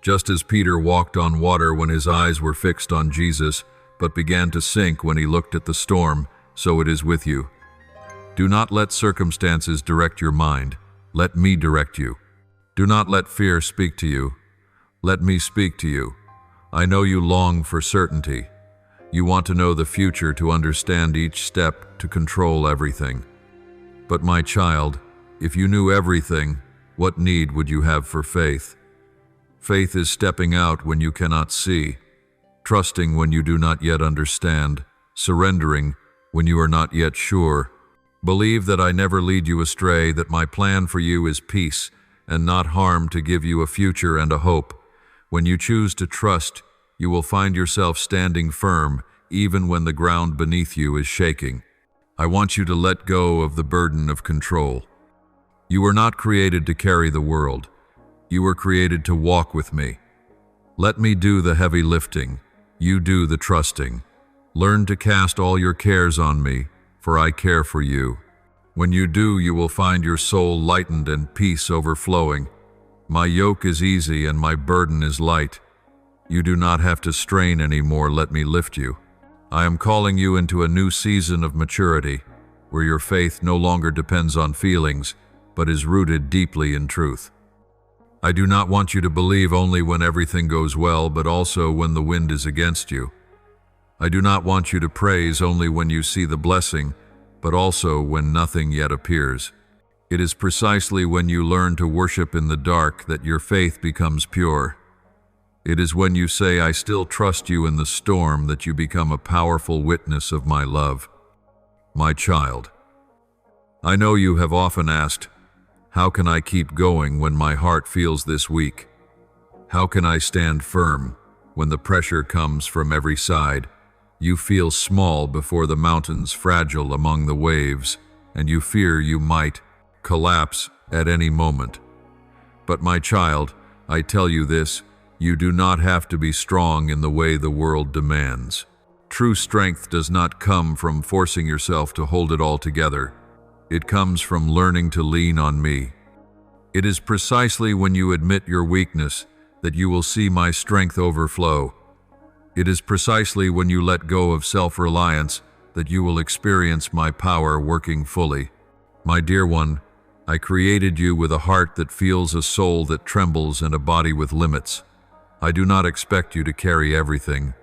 Just as Peter walked on water when his eyes were fixed on Jesus, but began to sink when he looked at the storm, so it is with you. Do not let circumstances direct your mind. Let me direct you. Do not let fear speak to you. Let me speak to you. I know you long for certainty. You want to know the future, to understand each step, to control everything. But my child, if you knew everything, what need would you have for faith? Faith is stepping out when you cannot see, trusting when you do not yet understand, surrendering when you are not yet sure. Believe that I never lead you astray, that my plan for you is peace and not harm, to give you a future and a hope. When you choose to trust, you will find yourself standing firm, even when the ground beneath you is shaking. I want you to let go of the burden of control. You were not created to carry the world. You were created to walk with me. Let me do the heavy lifting. You do the trusting. Learn to cast all your cares on me, for I care for you. When you do, you will find your soul lightened and peace overflowing. My yoke is easy and my burden is light. You do not have to strain anymore. Let me lift you. I am calling you into a new season of maturity, where your faith no longer depends on feelings, but is rooted deeply in truth. I do not want you to believe only when everything goes well, but also when the wind is against you. I do not want you to praise only when you see the blessing, but also when nothing yet appears. It is precisely when you learn to worship in the dark that your faith becomes pure. It is when you say, I still trust you in the storm, that you become a powerful witness of my love. My child, I know you have often asked, how can I keep going when my heart feels this weak? How can I stand firm when the pressure comes from every side? You feel small before the mountains, fragile among the waves, and you fear you might collapse at any moment. But my child, I tell you this, you do not have to be strong in the way the world demands. True strength does not come from forcing yourself to hold it all together. It comes from learning to lean on me. It is precisely when you admit your weakness that you will see my strength overflow. It is precisely when you let go of self-reliance that you will experience my power working fully. My dear one, I created you with a heart that feels, a soul that trembles, and a body with limits. I do not expect you to carry everything.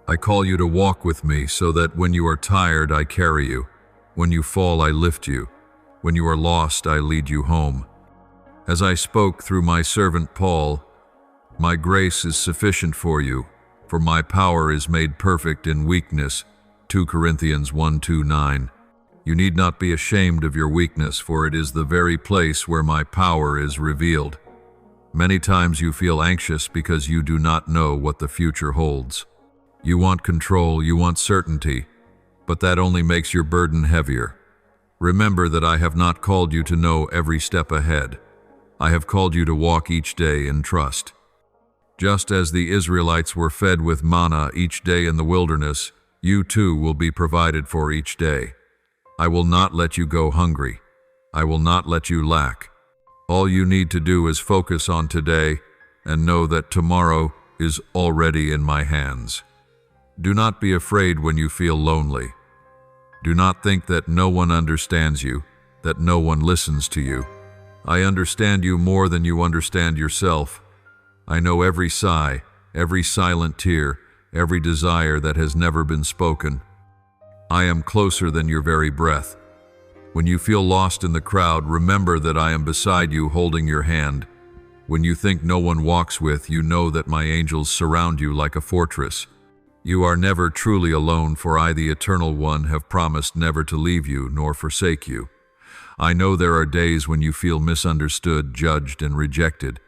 I call you to walk with me so that when you are tired, I carry you. When you fall, I lift you. When you are lost, I lead you home. As I spoke through my servant Paul, my grace is sufficient for you, for my power is made perfect in weakness. 2 Corinthians 1:2-9. You need not be ashamed of your weakness, for it is the very place where my power is revealed. Many times you feel anxious because you do not know what the future holds. You want control, you want certainty, but that only makes your burden heavier. Remember that I have not called you to know every step ahead. I have called you to walk each day in trust. Just as the Israelites were fed with manna each day in the wilderness, you too will be provided for each day. I will not let you go hungry. I will not let you lack. All you need to do is focus on today and know that tomorrow is already in my hands. Do not be afraid when you feel lonely. Do not think that no one understands you, that no one listens to you. I understand you more than you understand yourself. I know every sigh, every silent tear, every desire that has never been spoken. I am closer than your very breath. When you feel lost in the crowd, remember that I am beside you holding your hand. When you think no one walks with, you know that my angels surround you like a fortress. You are never truly alone, for I, the Eternal One, have promised never to leave you nor forsake you. I know there are days when you feel misunderstood, judged, and rejected.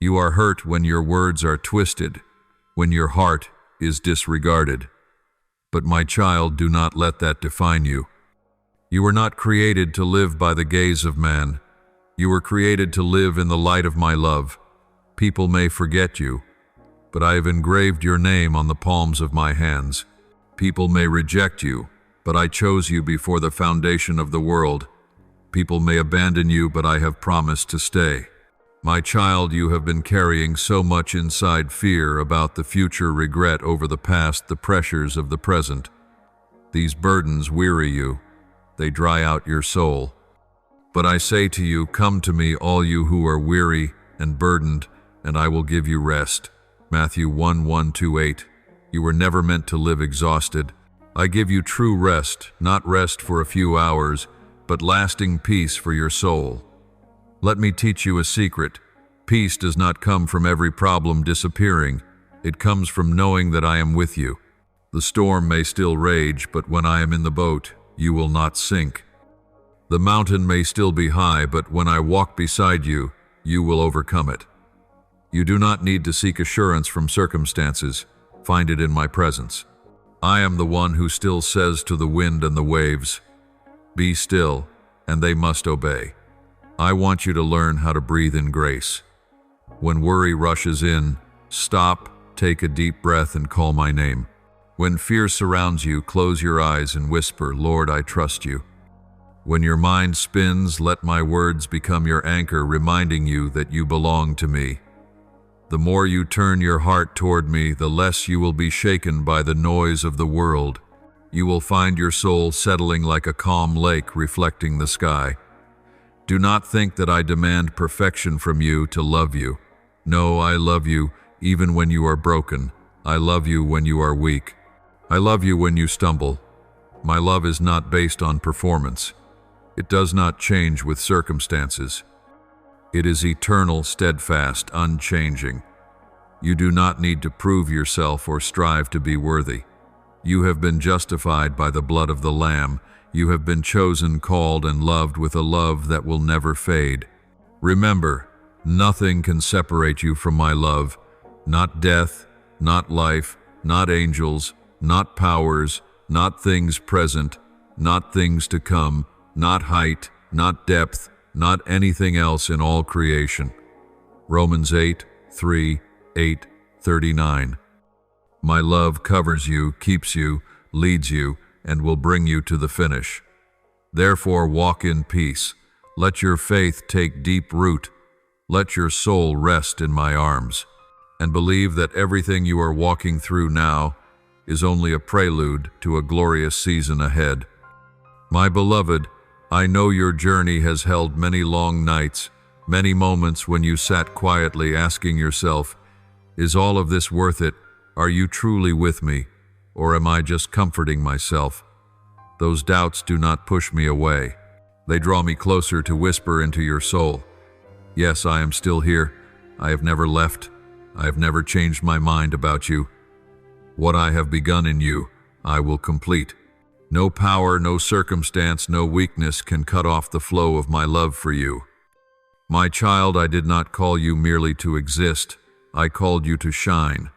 You are hurt when your words are twisted, when your heart is disregarded. But my child, do not let that define you. You were not created to live by the gaze of man. You were created to live in the light of my love. People may forget you, but I have engraved your name on the palms of my hands. People may reject you, but I chose you before the foundation of the world. People may abandon you, but I have promised to stay. My child, you have been carrying so much inside fear about the future, regret over the past, the pressures of the present. These burdens weary you. They dry out your soul. But I say to you, come to me, all you who are weary and burdened, and I will give you rest. Matthew 1:1-8. You were never meant to live exhausted. I give you true rest, not rest for a few hours, but lasting peace for your soul. Let me teach you a secret. Peace does not come from every problem disappearing. It comes from knowing that I am with you. The storm may still rage, but when I am in the boat, you will not sink. The mountain may still be high, but when I walk beside you, you will overcome it. You do not need to seek assurance from circumstances. Find it in my presence. I am the one who still says to the wind and the waves, be still, and they must obey. I want you to learn how to breathe in grace. When worry rushes in, stop, take a deep breath, and call my name. When fear surrounds you, close your eyes and whisper, Lord, I trust you. When your mind spins, let my words become your anchor, reminding you that you belong to me. The more you turn your heart toward me, the less you will be shaken by the noise of the world. You will find your soul settling like a calm lake reflecting the sky. Do not think that I demand perfection from you to love you. No, I love you even when you are broken. I love you when you are weak. I love you when you stumble. My love is not based on performance. It does not change with circumstances. It is eternal, steadfast, unchanging. You do not need to prove yourself or strive to be worthy. You have been justified by the blood of the Lamb. You have been chosen, called, and loved with a love that will never fade. Remember, nothing can separate you from my love. Not death, not life, not angels, not powers, not things present, not things to come, not height, not depth, not anything else in all creation. Romans 8:3-8:39. My love covers you, keeps you, leads you, and will bring you to the finish. Therefore, walk in peace. Let your faith take deep root. Let your soul rest in my arms. And believe that everything you are walking through now is only a prelude to a glorious season ahead. My beloved, I know your journey has held many long nights, many moments when you sat quietly asking yourself, is all of this worth it? Are you truly with me, or am I just comforting myself? Those doubts do not push me away. They draw me closer to whisper into your soul. Yes, I am still here. I have never left. I have never changed my mind about you. What I have begun in you, I will complete. No power, no circumstance, no weakness can cut off the flow of my love for you. My child, I did not call you merely to exist. I called you to shine.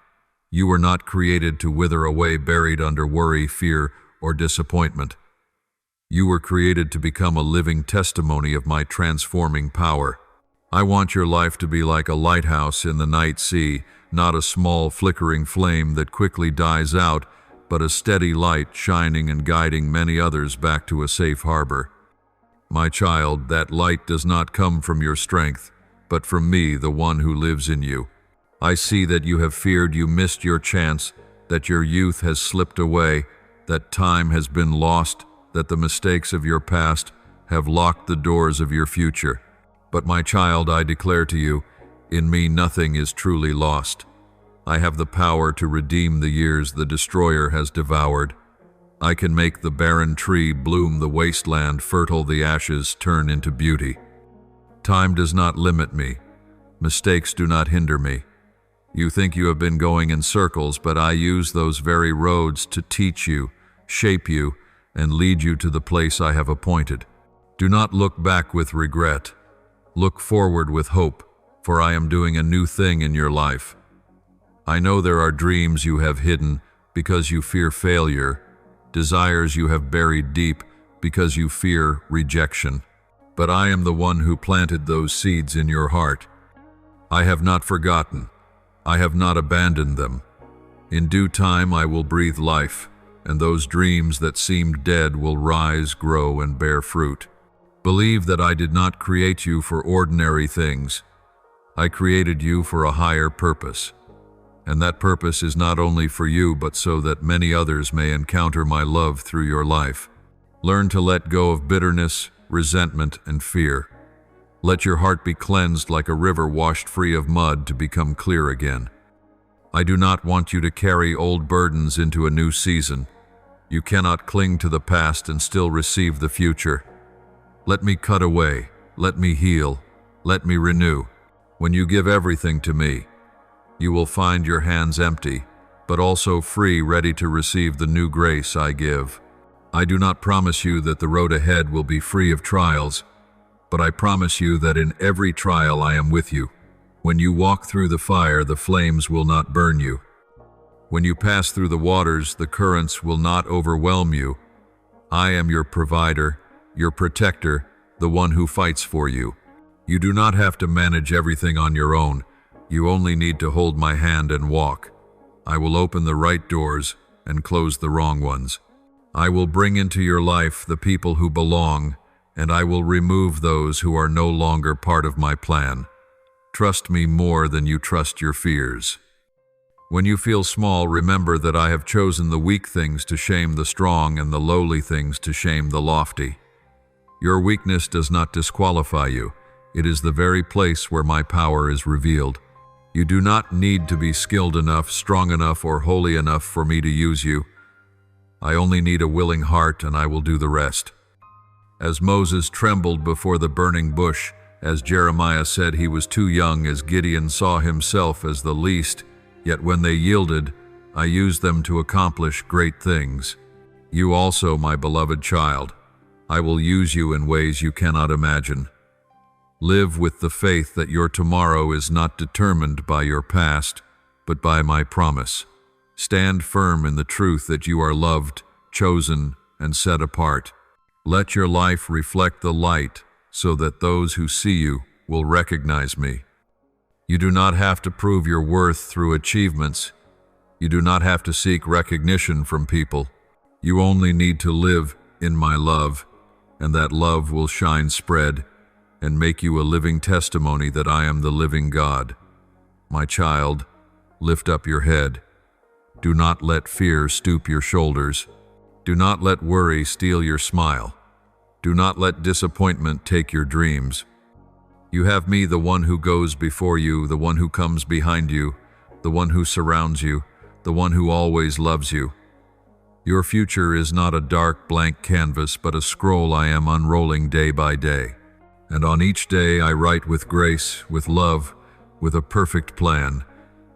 You were not created to wither away, buried under worry, fear, or disappointment. You were created to become a living testimony of my transforming power. I want your life to be like a lighthouse in the night sea, not a small flickering flame that quickly dies out, but a steady light shining and guiding many others back to a safe harbor. My child, that light does not come from your strength, but from me, the one who lives in you. I see that you have feared you missed your chance, that your youth has slipped away, that time has been lost, that the mistakes of your past have locked the doors of your future. But my child, I declare to you, in me nothing is truly lost. I have the power to redeem the years the destroyer has devoured. I can make the barren tree bloom, the wasteland fertile, the ashes turn into beauty. Time does not limit me. Mistakes do not hinder me. You think you have been going in circles, but I use those very roads to teach you, shape you, and lead you to the place I have appointed. Do not look back with regret. Look forward with hope, for I am doing a new thing in your life. I know there are dreams you have hidden because you fear failure, desires you have buried deep because you fear rejection. But I am the one who planted those seeds in your heart. I have not forgotten. I have not abandoned them. In due time I will breathe life. and those dreams that seemed dead will rise, grow, and bear fruit. Believe that I did not create you for ordinary things. I created you for a higher purpose. And that purpose is not only for you, but so that many others may encounter my love through your life. Learn to let go of bitterness, resentment, and fear. Let your heart be cleansed like a river washed free of mud to become clear again. I do not want you to carry old burdens into a new season. You cannot cling to the past and still receive the future. Let me cut away, let me heal, let me renew. When you give everything to me, you will find your hands empty, but also free, ready to receive the new grace I give. I do not promise you that the road ahead will be free of trials, but I promise you that in every trial I am with you. When you walk through the fire, the flames will not burn you. When you pass through the waters, the currents will not overwhelm you. I am your provider, your protector, the one who fights for you. You do not have to manage everything on your own. You only need to hold my hand and walk. I will open the right doors and close the wrong ones. I will bring into your life the people who belong, and I will remove those who are no longer part of my plan. Trust me more than you trust your fears. When you feel small, remember that I have chosen the weak things to shame the strong and the lowly things to shame the lofty. Your weakness does not disqualify you. It is the very place where my power is revealed. You do not need to be skilled enough, strong enough, or holy enough for me to use you. I only need a willing heart, and I will do the rest. As Moses trembled before the burning bush, as Jeremiah said he was too young, as Gideon saw himself as the least, yet when they yielded, I used them to accomplish great things. You also, my beloved child, I will use you in ways you cannot imagine. Live with the faith that your tomorrow is not determined by your past, but by my promise. Stand firm in the truth that you are loved, chosen, and set apart. Let your life reflect the light so that those who see you will recognize me. You do not have to prove your worth through achievements. You do not have to seek recognition from people. You only need to live in my love, and that love will shine, spread, and make you a living testimony that I am the living God. My child, lift up your head. Do not let fear stoop your shoulders. Do not let worry steal your smile. Do not let disappointment take your dreams. You have me, the one who goes before you, the one who comes behind you, the one who surrounds you, the one who always loves you. Your future is not a dark, blank canvas, but a scroll I am unrolling day by day. And on each day I write with grace, with love, with a perfect plan.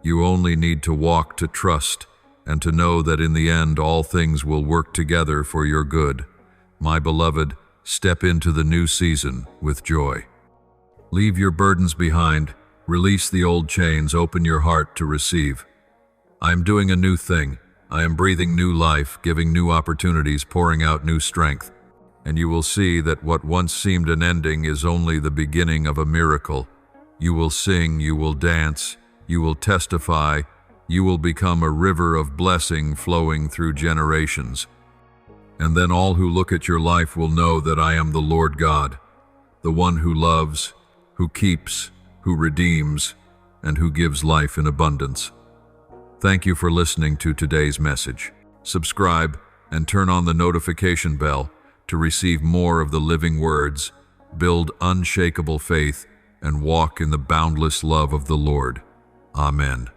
You only need to walk, to trust, and to know that in the end all things will work together for your good. My beloved, step into the new season with joy. Leave your burdens behind, release the old chains, open your heart to receive. I am doing a new thing. I am breathing new life, giving new opportunities, pouring out new strength. And you will see that what once seemed an ending is only the beginning of a miracle. You will sing, you will dance, you will testify, you will become a river of blessing flowing through generations. And then all who look at your life will know that I am the Lord God, the one who loves, who keeps, who redeems, and who gives life in abundance. Thank you for listening to today's message. Subscribe and turn on the notification bell to receive more of the living words, build unshakable faith, and walk in the boundless love of the Lord. Amen.